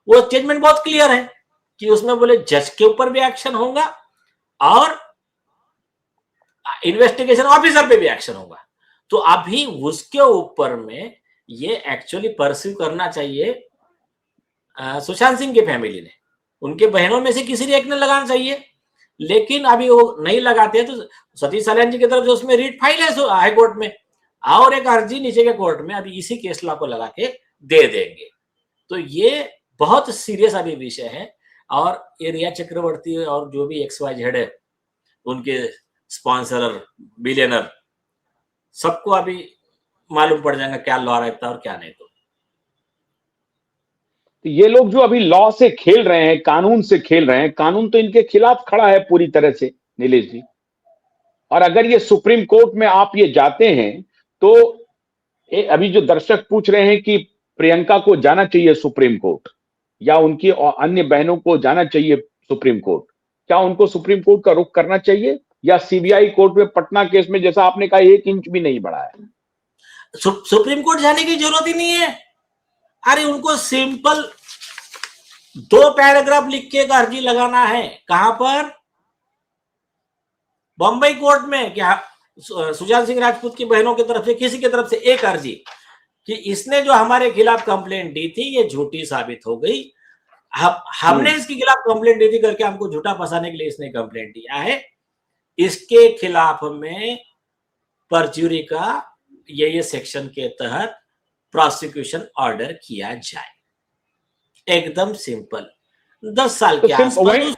वो जजमेंट बहुत क्लियर है कि उसमें बोले जज के ऊपर भी एक्शन होगा और इन्वेस्टिगेशन ऑफिसर पे भी एक्शन होगा। तो अभी उसके ऊपर में ये एक्चुअली परस्यू करना चाहिए सुशांत सिंह की फैमिली ने, उनके बहनों में से किसी ने एक ने लगाना चाहिए, लेकिन अभी वो नहीं लगाते हैं। तो सतीश साल्यान जी की तरफ से उसमें रीट फाइल है हाई कोर्ट में और एक अर्जी नीचे के कोर्ट में, अभी इसी केस लॉ को लगा के दे देंगे। तो ये बहुत सीरियस अभी विषय है और ये रिया चक्रवर्ती और जो भी XYZ है, उनके स्पॉन्सर बिलियनर, सबको अभी मालूम पड़ जाएगा क्या लॉ रहता है और क्या नहीं। तो ये लोग जो अभी लॉ से खेल रहे हैं, कानून से खेल रहे हैं, कानून तो इनके खिलाफ खड़ा है पूरी तरह से नीलेश जी। और अगर ये सुप्रीम कोर्ट में आप ये जाते हैं तो अभी जो दर्शक पूछ रहे हैं कि प्रियंका को जाना चाहिए सुप्रीम कोर्ट या उनकी अन्य बहनों को जाना चाहिए सुप्रीम कोर्ट, क्या उनको सुप्रीम कोर्ट का रुख करना चाहिए या सीबीआई कोर्ट में पटना केस में जैसा आपने कहा 1 इंच भी नहीं बढ़ा है? सुप्रीम कोर्ट जाने की जरूरत ही नहीं है। अरे उनको सिंपल 2 पैराग्राफ लिख के अर्जी लगाना है। कहां पर? बंबई कोर्ट में। क्या सुशांत सिंह राजपूत की बहनों की तरफ से किसी की तरफ से एक अर्जी कि इसने जो हमारे खिलाफ कंप्लेंट दी थी ये झूठी साबित हो गई, हमने इसके खिलाफ कंप्लेंट दी थी करके हमको झूठा फंसाने के लिए इसने कंप्लेंट दिया है, इसके खिलाफ में परजुरी का ये सेक्शन के तहत प्रोसिक्यूशन ऑर्डर किया जाए। एकदम सिंपल। 10 साल के आसपास।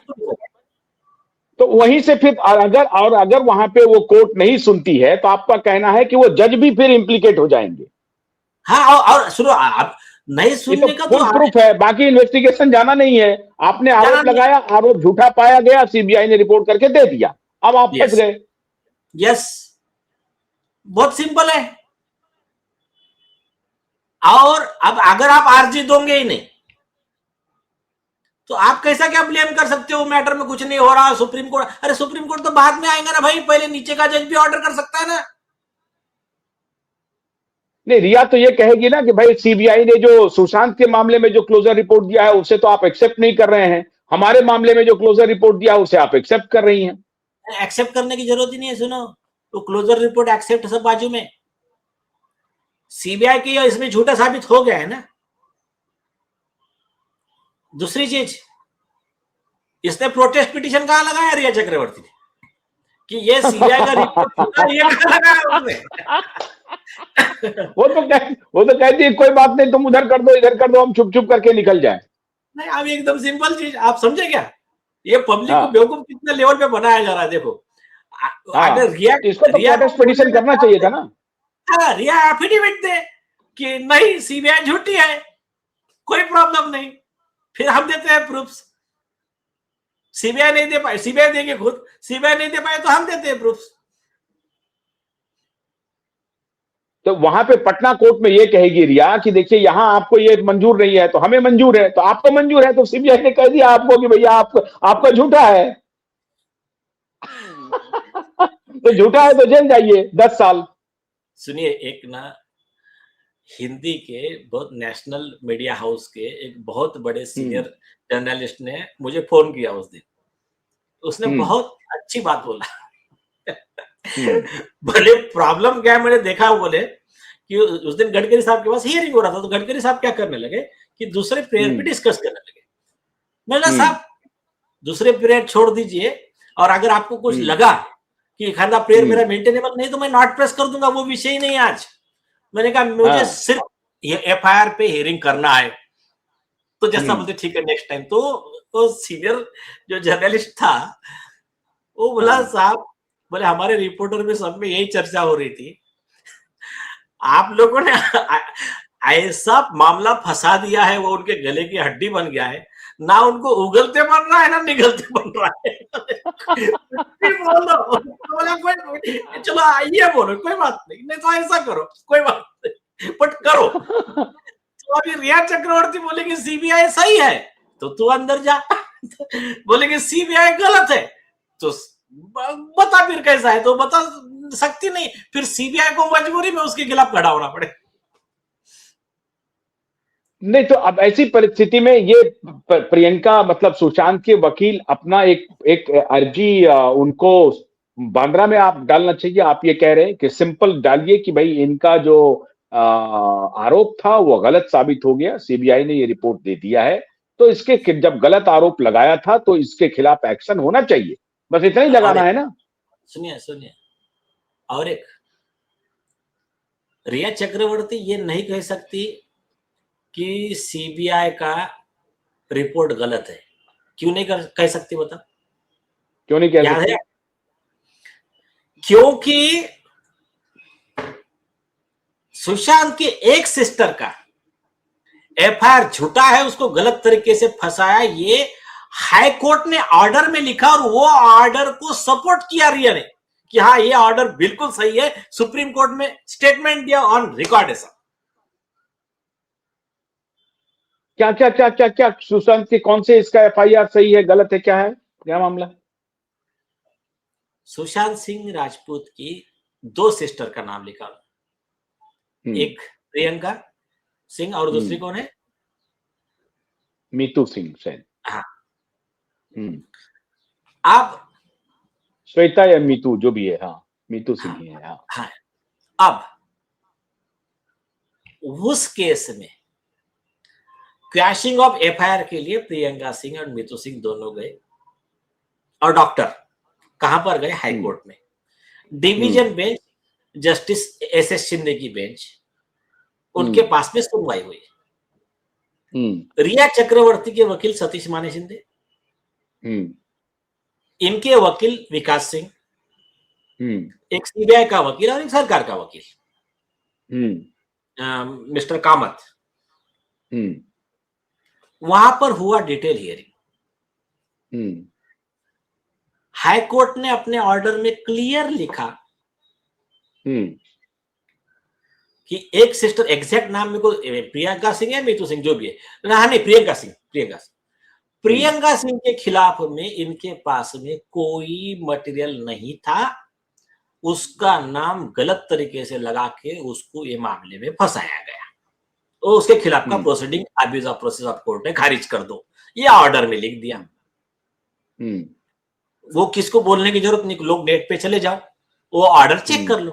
तो वहीं से फिर अगर वहां पे वो कोर्ट नहीं सुनती है तो आपका कहना है कि वो जज भी फिर इंप्लीकेट हो जाएंगे? हाँ, और सुनो, आप नहीं सुनने का फुल प्रूफ है, बाकी इन्वेस्टिगेशन जाना नहीं है। आपने आरोप लगाया, आरोप झूठा पाया गया, सीबीआई ने रिपोर्ट करके दे दिया, अब आप फंस गए। यस, बहुत सिंपल है। और अब अगर आप आरजी दोगे ही नहीं तो आप कैसा क्या ब्लेम कर सकते हो? मैटर में कुछ नहीं हो रहा, सुप्रीम कोर्ट। अरे सुप्रीम कोर्ट तो बाद में आएगा ना भाई, पहले नीचे का जज भी ऑर्डर कर सकता है ना। नहीं, रिया तो ये कहेगी ना कि भाई सीबीआई ने जो सुशांत के मामले में जो क्लोजर रिपोर्ट दिया है उसे तो आप एक्सेप्ट नहीं कर रहे हैं, हमारे मामले में जो क्लोजर रिपोर्ट दिया उसे आप एक्सेप्ट कर रही हैं। एक्सेप्ट करने की जरूरत ही नहीं है। सुनो, तो क्लोजर रिपोर्ट एक्सेप्ट सब बाजू में, सीबीआई की इसमें झूठा साबित हो गया है ना। दूसरी चीज, इसने प्रोटेस्ट पिटीशन कहां लगाया रिया चक्रवर्ती ने कि ये सीबीआई का रिपोर्ट ये कहां लगाया उसने? वो तो कहती है कोई बात नहीं, तुम उधर कर दो इधर कर दो, हम छुप छुप करके निकल जाए। नहीं, अब एकदम सिंपल चीज आप समझे क्या? ये पब्लिक को बेवकूफ कितने लेवल पे बनाया जा रहा है। देखो, अगर रिया इसको तो प्रोटेस्ट पिटीशन करना चाहिए था ना। हाँ, रिया एफिडेविट दे कि नहीं सीबीआई झूठी है, कोई प्रॉब्लम नहीं, फिर हम देते हैं प्रूफ्स। सीबीआई नहीं दे पाए, सीबीआई देंगे खुद, सीबीआई नहीं दे पाए तो हम देते हैं प्रूफ्स। तो वहां पे पटना कोर्ट में ये कहेगी रिया कि देखिए यहां आपको ये मंजूर नहीं है तो हमें मंजूर है, तो आपको मंजूर है, तो सीबीआई ने कह दिया आपको कि भैया आपका झूठा है। तो झूठा है तो जेल जाइए 10 साल। सुनिए, एक ना हिंदी के बहुत नेशनल मीडिया हाउस के एक बहुत बड़े सीनियर जर्नलिस्ट ने मुझे फोन किया उस दिन। उसने बहुत अच्छी बात बोला। बोले प्रॉब्लम क्या है, मैंने देखा, बोले कि उस दिन गडकरी साहब के पास हियरिंग हो रहा था, तो गडकरी साहब क्या करने लगे कि दूसरे प्रेयर पे डिस्कस करने लगे। मैंने साहब दूसरे प्रेयर छोड़ दीजिए, और अगर आपको कुछ लगा कि खाना प्रेयर मेरा मेंटेनेबल नहीं तो मैं नॉट प्रेस कर दूंगा, वो विषय ही नहीं आज। मैंने कहा मुझे सिर्फ ये एफआईआर पे हियरिंग करना है। तो जैसा बोलते ठीक है नेक्स्ट टाइम। तो सीनियर जो जर्नलिस्ट था वो बोला साहब, बोले हमारे रिपोर्टर में सब में यही चर्चा हो रही थी, आप लोगों ने ऐसा मामला फंसा दिया है, वो उनके गले की हड्डी बन गया है, ना उनको उगलते बन रहा है ना निगलते बन रहा है। बोलो, चलो आइए बोलो, कोई बात नहीं, नहीं तो ऐसा करो, कोई बात नहीं, बट करो। तो अभी रिया चक्रवर्ती बोलेगी सीबीआई सही है तो तू अंदर जा, बोलेगी सीबीआई गलत है तो बता फिर कैसा है, तो बता सकती नहीं, फिर सीबीआई को मजबूरी में उसके खिलाफ खड़ा होना पड़े। नहीं तो अब ऐसी परिस्थिति में ये प्रियंका मतलब सुशांत के वकील अपना एक एक अर्जी उनको बांद्रा में आप डालना चाहिए। आप ये कह रहे हैं कि सिंपल डालिए कि भाई इनका जो आरोप था वो गलत साबित हो गया, सीबीआई ने ये रिपोर्ट दे दिया है, तो इसके जब गलत आरोप लगाया था तो इसके खिलाफ एक्शन होना चाहिए, बस इतना ही लगाना है ना। सुनिए सुनिए, और एक रिया चक्रवर्ती ये नहीं कह सकती कि सीबीआई का रिपोर्ट गलत है, क्यों नहीं कह सकती बता? क्यों नहीं कह याद सकती? है? क्योंकि सुशांत की एक सिस्टर का एफआईआर झूठा है, उसको गलत तरीके से फंसाया, ये हाई कोर्ट ने ऑर्डर में लिखा और वो ऑर्डर को सपोर्ट किया रिया ने कि हाँ ये ऑर्डर बिल्कुल सही है, सुप्रीम कोर्ट में स्टेटमेंट दिया ऑन रिकॉर्ड है सब। क्या क्या क्या क्या क्या सुशांत के कौन से इसका एफआईआर सही है गलत है, क्या है क्या मामला? सुशांत सिंह राजपूत की 2 सिस्टर का नाम लिखा, एक प्रियंका सिंह और दूसरी कौन है? मीतू सिंह शायद। हाँ। अब श्वेता या मीतू जो भी है, हाँ मीतू सिंह ही है। हाँ। हाँ। अब उस केस में क्रैशिंग ऑफ एफआईआर के लिए प्रियंका सिंह और मीतू सिंह दोनों गए, और डॉक्टर कहां पर गए? हाई कोर्ट में। Division bench, justice SS Shinde की बेंच, उनके पास में सुनवाई हुई। रिया चक्रवर्ती के वकील सतीश माने शिंदे, इनके वकील विकास सिंह, एक सीबीआई का वकील और एक सरकार का वकील मिस्टर कामत, वहां पर हुआ डिटेल हियरिंग। हाई कोर्ट ने अपने ऑर्डर में क्लियर लिखा कि एक सिस्टर, एग्जैक्ट नाम मेरे को प्रियंका सिंह है, मीतू सिंह जो भी है, नहीं प्रियंका सिंह के खिलाफ में इनके पास में कोई मटेरियल नहीं था, उसका नाम गलत तरीके से लगा के उसको ये मामले में फंसाया गया, तो उसके खिलाफ का proceeding abuse of process of court है, खारिज कर दो, ये ऑर्डर में लिख दिया। वो किसको बोलने की जरूरत नहीं, लोग नेट पे चले जाओ, वो ऑर्डर चेक कर लो।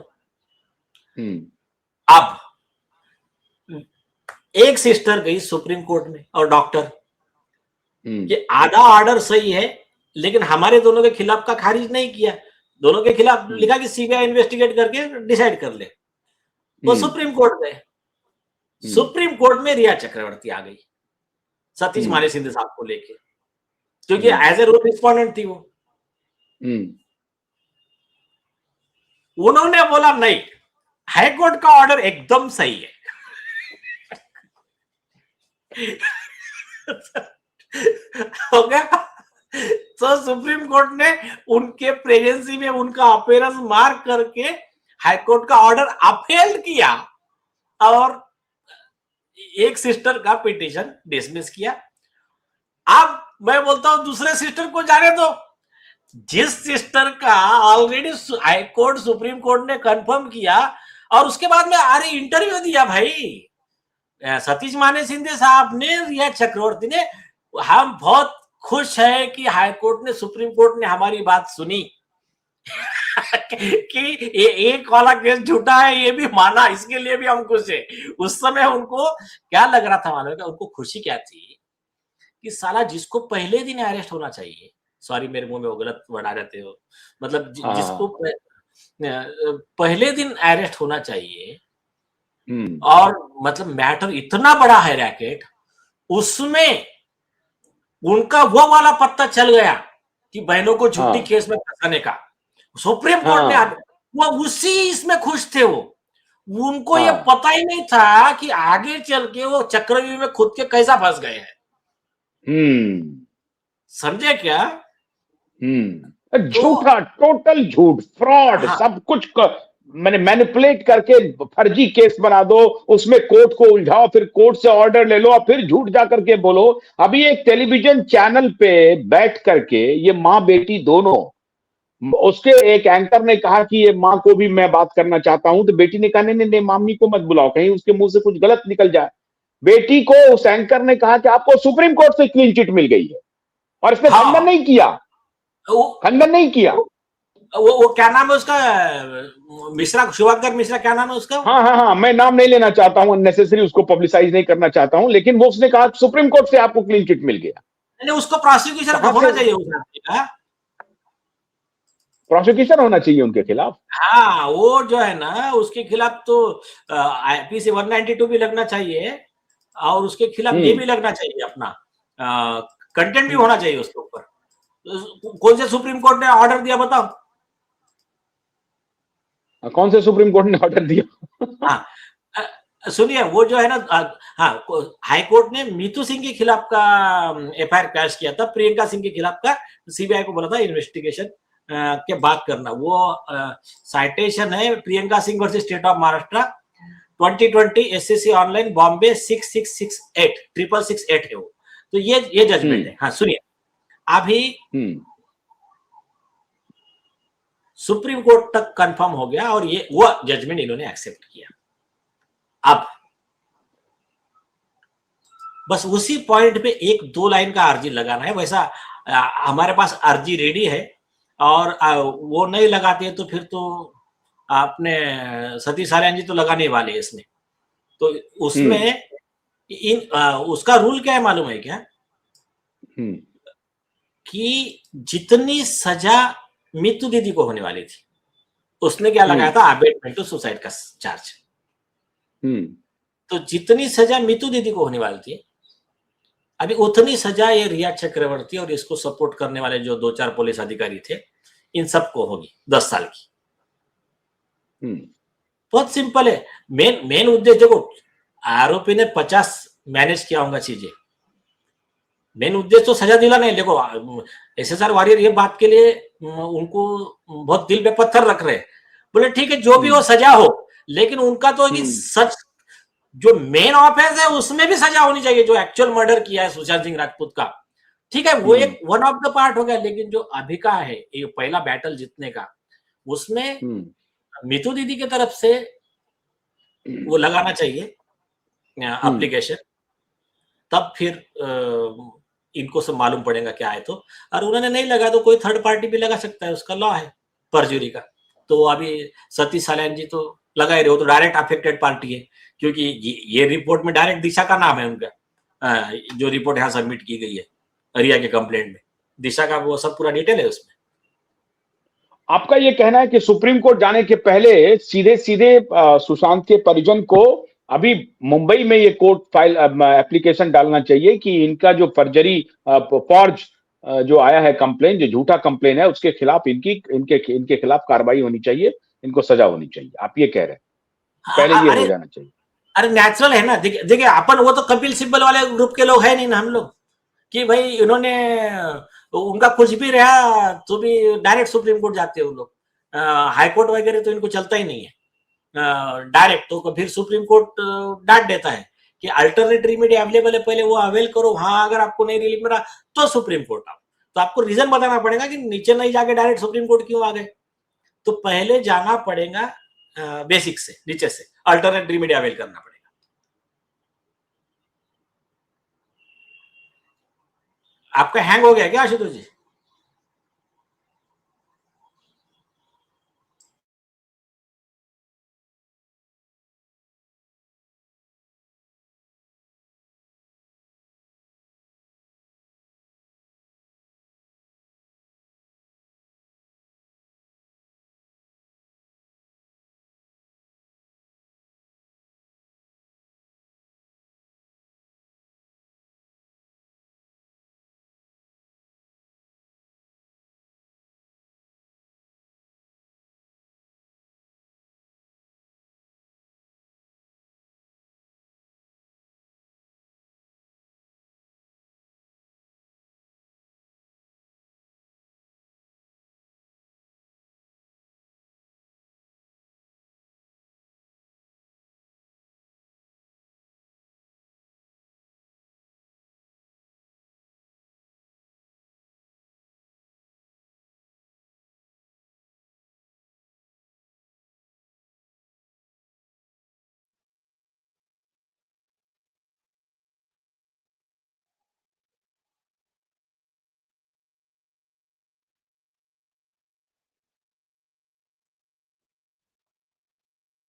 अब एक सिस्टर गई सुप्रीम कोर्ट में और डॉक्टर कि आधा ऑर्डर सही है लेकिन हमारे दोनों के खिलाफ का खारिज नहीं किया, दोनों के खिलाफ लिखा कि सीबीआई इन्वेस्टिगेट करके डिसाइड कर ले। वो सुप्रीम कोर्ट गए, सुप्रीम कोर्ट में रिया चक्रवर्ती आ गई सतीश माने शिंदे साहब को लेके, क्योंकि एज ए रूल रिस्पोंडेंट थी वो। उन्होंने बोला नहीं, हाई कोर्ट का ऑर्डर एकदम सही है। हो गया। तो सुप्रीम कोर्ट ने उनके प्रेजेंसी में उनका अपीयरेंस मार्क करके हाई कोर्ट का ऑर्डर अपहेल्ड किया और एक सिस्टर का पिटीशन डिसमिस किया। अब मैं बोलता हूं दूसरे सिस्टर को जाने दो, जिस सिस्टर का already high court supreme court ने कंफर्म किया और उसके बाद में अरे इंटरव्यू दिया भाई सतीश माने शिंदे साहब ने, रिया चक्रवर्ती ने, हम बहुत खुश है कि हाई कोर्ट ने, सुप्रीम कोर्ट ने हमारी बात सुनी कि एक वाला केस झूठा है ये भी माना, इसके लिए भी हम खुश है। उस समय उनको क्या लग रहा था मालूम है? उनको खुशी क्या थी कि साला जिसको पहले दिन अरेस्ट होना चाहिए, सॉरी मेरे मुंह में वो गलत वर्ड आ जाते हो, मतलब जिसको पहले दिन अरेस्ट होना चाहिए और मतलब मैटर इतना बड़ा है रैकेट, उसमें उनका वो वाला पत्ता चल गया कि बहनों को झूठी केस में फंसाने का। सुप्रीम कोर्ट ने वो उसी इसमें खुश थे, वो उनको ये पता ही नहीं था कि आगे चल के वो चक्रव्यूह में खुद के कैसा फंस गए हैं। समझे क्या? झूठा, टोटल झूठ, फ्रॉड, सब कुछ मैंने मैनिपुलेट करके फर्जी केस बना दो, उसमें कोर्ट को उलझाओ, फिर कोर्ट से ऑर्डर ले लो और फिर झूठ जा करके बोलो। अभी एक टेलीविजन चैनल पे बैठ करके ये माँ बेटी दोनों, उसके एक एंकर ने कहा कि ये माँ को भी मैं बात करना चाहता हूं, तो बेटी ने कहा नहीं नहीं नहीं, मामी को मत बुलाओ, कहीं उसके मुंह से कुछ गलत निकल जाए। बेटी को उस एंकर ने कहा कि आपको सुप्रीम कोर्ट से क्लीन चिट मिल गई है, और इसने खंडन हाँ, नहीं किया, वो खंडन नहीं किया। वो क्या नाम है उसका, मिश्रा, शुभंकर मिश्रा, क्या नाम है उसका? हाँ हाँ हाँ, मैं नाम नहीं लेना चाहता हूं, अननेसेसरी उसको पब्लिसाइज नहीं करना चाहता हूं, लेकिन वो उसने कहा सुप्रीम कोर्ट से आपको क्लीन चिट मिल गया। नहीं, उसको प्रोसिक्यूशन कहां होना से चाहिए उस आदमी का। प्रोसिक्यूशन होना चाहिए उनके खिलाफ? हाँ, वो जो है ना, उसके खिलाफ तो आईपीसी 192 भी लगना चाहिए, और उसके खिलाफ ये हम्म भी लगना चाहिए अपना, कंटेंट भी हम्म। होना चाहिए उसके ऊपर। कौन से सुप्रीम कोर्ट ने ऑर्डर दिया बताओ? कौन से सुप्रीम कोर्ट ने ऑर्डर दिया? हाँ, सुनिए, वो जो है ना, हाँ, हाई कोर्ट ने मीतू सिंह के खिलाफ का एफआईआर क्लैश किया था, प्रियंका सिंह के खिलाफ का। सीबीआई को बोला था इन्वेस्टिगेशन के बाद करना। वो साइटेशन है Priyanka Singh versus state of Maharashtra 2020 SCC online Bombay 6668 66668 है वो। तो ये जजमेंट हम्म है। हाँ, सुनिए, अभी हम्म सुप्रीम कोर्ट तक कंफर्म हो गया, और ये वो जजमेंट इन्होंने एक्सेप्ट किया। अब बस उसी पॉइंट पे एक दो लाइन का अर्जी लगाना है। वैसा हमारे पास अर्जी रेडी है, और वो नहीं लगाते तो फिर तो आपने सतीश साल्यान जी तो लगाने वाले इसमें। तो हम्म उसमें उसका रूल क्या है मालूम है क्या? हम्म कि जितनी सजा मीतू दीदी को होने वाली थी, उसने क्या लगाया हम्म था, अबेटमेंट टू सुसाइड का चार्ज। हम्म तो जितनी सजा मीतू दीदी को होने वाली थी, अभी उतनी सजा ये रिया चक्रवर्ती और इसको सपोर्ट करने वाले जो दो चार पुलिस अधिकारी थे, इन सबको होगी 10 साल की। हम्म बहुत सिंपल है। मेन मेन उद्देश्य देखो, आरोपी ने 50 मैनेज किया होगा चीजें। मेन उद्देश्य तो सजा दिलाना है। देखो, एसएसआर वॉरियर ये बात के लिए उनको बहुत दिल पे पत्थर रख रहे हैं। बोले ठीक है, जो भी हो हम्म सजा हो, लेकिन उनका तो हम्म सच, जो मेन ऑफेंस है उसमें भी सजा होनी चाहिए। जो एक्चुअल मर्डर किया है सुशांत सिंह राजपूत का, ठीक है, वो हम्म एक वन ऑफ द पार्ट हो गया। लेकिन जो अभी का है, ये पहला बैटल जीतने का, उसमें हम्म मीतू दीदी की तरफ से वो लगाना चाहिए हम्म एप्लीकेशन। तब फिर इनको सब मालूम पड़ेगा क्या है। तो और उन्होंने नहीं लगा तो कोई थर्ड पार्टी भी लगा सकता है, उसका लॉ है परजुरी का। तो अभी सतीश साल्यान जी तो लगा ही रहे हो, तो डायरेक्ट अफेक्टेड पार्टी है, क्योंकि ये रिपोर्ट में डायरेक्ट दिशा का नाम है उनका। जो रिपोर्ट यहाँ सबमिट की गई है रिया के कंप्लेंट में, दिशा का वो सब पूरा डिटेल है उसमें। आपका ये कहना है कि सुप्रीम कोर्ट जाने के पहले सीधे सीधे सुशांत के परिजन को अभी मुंबई में ये कोर्ट फाइल एप्लीकेशन डालना चाहिए कि इनका जो फर्जरी फॉर्ज जो आया है कंप्लेन, जो झूठा कंप्लेन है, उसके खिलाफ इनकी इनके इनके खिलाफ कार्रवाई होनी चाहिए, इनको सजा होनी चाहिए, आप ये कह रहे हैं? पहले ये अरे हो जाना चाहिए। अरे नेचुरल है ना। देखिए देखिए, अपन वो तो कपिल सिब्बल वाले ग्रुप के लोग है नहीं ना हम लोग, कि भाई इन्होंने उनका कुछ भी रहा तो भी डायरेक्ट सुप्रीम कोर्ट जाते हैं वो लोग। हाई कोर्ट वगैरह तो इनको चलता ही नहीं है डायरेक्ट। तो फिर सुप्रीम कोर्ट डांट देता है कि अल्टरनेट रेमेडी अवेलेबल है, पहले वो अवेल करो। हाँ, अगर आपको नहीं रिलीफ मिला तो सुप्रीम कोर्ट आओ। तो आपको रीजन बताना पड़ेगा कि नीचे नहीं जाके डायरेक्ट सुप्रीम कोर्ट क्यों आ गए। तो पहले जाना पड़ेगा बेसिक से, नीचे से अल्टरनेट रेमेडी अवेल करना पड़ेगा। आपका हैंग हो गया क्या आशुतोष जी?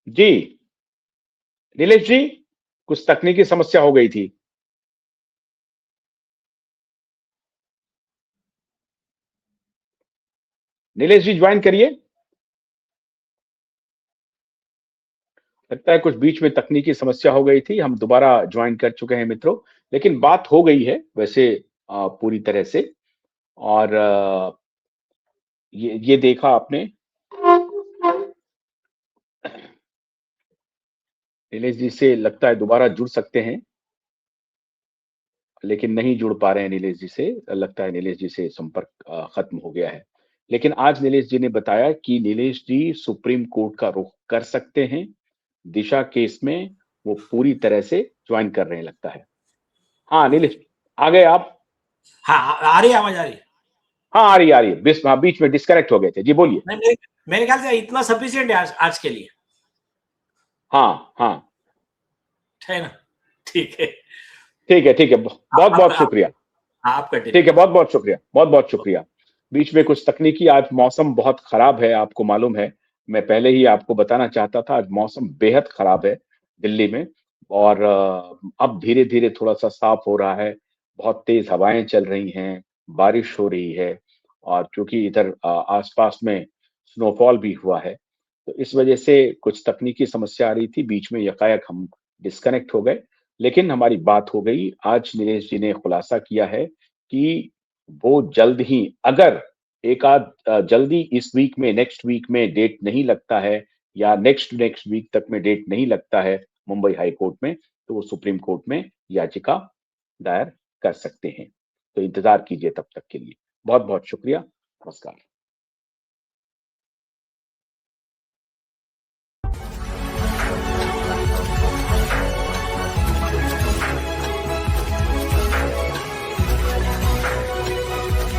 जी नीलेश जी, कुछ तकनीकी समस्या हो गई थी। नीलेश जी ज्वाइन करिए। लगता है कुछ बीच में तकनीकी समस्या हो गई थी, हम दोबारा ज्वाइन कर चुके हैं मित्रों। लेकिन बात हो गई है वैसे पूरी तरह से। और ये देखा आपने, नीलेश जी से लगता है दोबारा जुड़ सकते हैं, लेकिन नहीं जुड़ पा रहे हैं नीलेश जी से। लगता है नीलेश जी से संपर्क खत्म हो गया है। लेकिन आज नीलेश जी ने बताया कि नीलेश जी सुप्रीम कोर्ट का रुख कर सकते हैं। दिशा केस में वो पूरी तरह से ज्वाइन कर रहे हैं लगता है। हाँ नीलेश, आ गए आप? हाँ, आ रही है, आवाज आ रही है? हाँ आ रही है, आ रही है। बीच में डिस्कनेक्ट हो गए थे जी, बोलिए। नहीं, मेरे ख्याल से इतना सफिशिएंट है आज के लिए। हाँ हाँ है ना? ठीक है। ठीक है, ठीक है, बहुत बहुत शुक्रिया। आप कंटिन्यू ठीक है, कीजिए। बहुत बहुत शुक्रिया, बहुत बहुत शुक्रिया। बीच में कुछ तकनीकी, आज मौसम बहुत खराब है, आपको मालूम है। मैं पहले ही आपको बताना चाहता था, आज मौसम बेहद खराब है दिल्ली में। और अब धीरे धीरे थोड़ा सा साफ हो रहा है। बहुत तेज हवाएं चल रही हैं, बारिश हो रही है। और चूंकि इधर आसपास में स्नोफॉल भी हुआ है, तो इस वजह से कुछ तकनीकी समस्या आ रही थी, बीच में यकायक हम डिस्कनेक्ट हो गए। लेकिन हमारी बात हो गई। आज नीलेश जी ने खुलासा किया है कि वो जल्द ही, अगर एक आध जल्दी इस वीक में, नेक्स्ट वीक में डेट नहीं लगता है, या नेक्स्ट नेक्स्ट वीक तक में डेट नहीं लगता है मुंबई हाई कोर्ट में, तो वो सुप्रीम कोर्ट में याचिका दायर कर सकते हैं। तो इंतजार कीजिए तब तक के लिए। बहुत बहुत शुक्रिया। नमस्कार।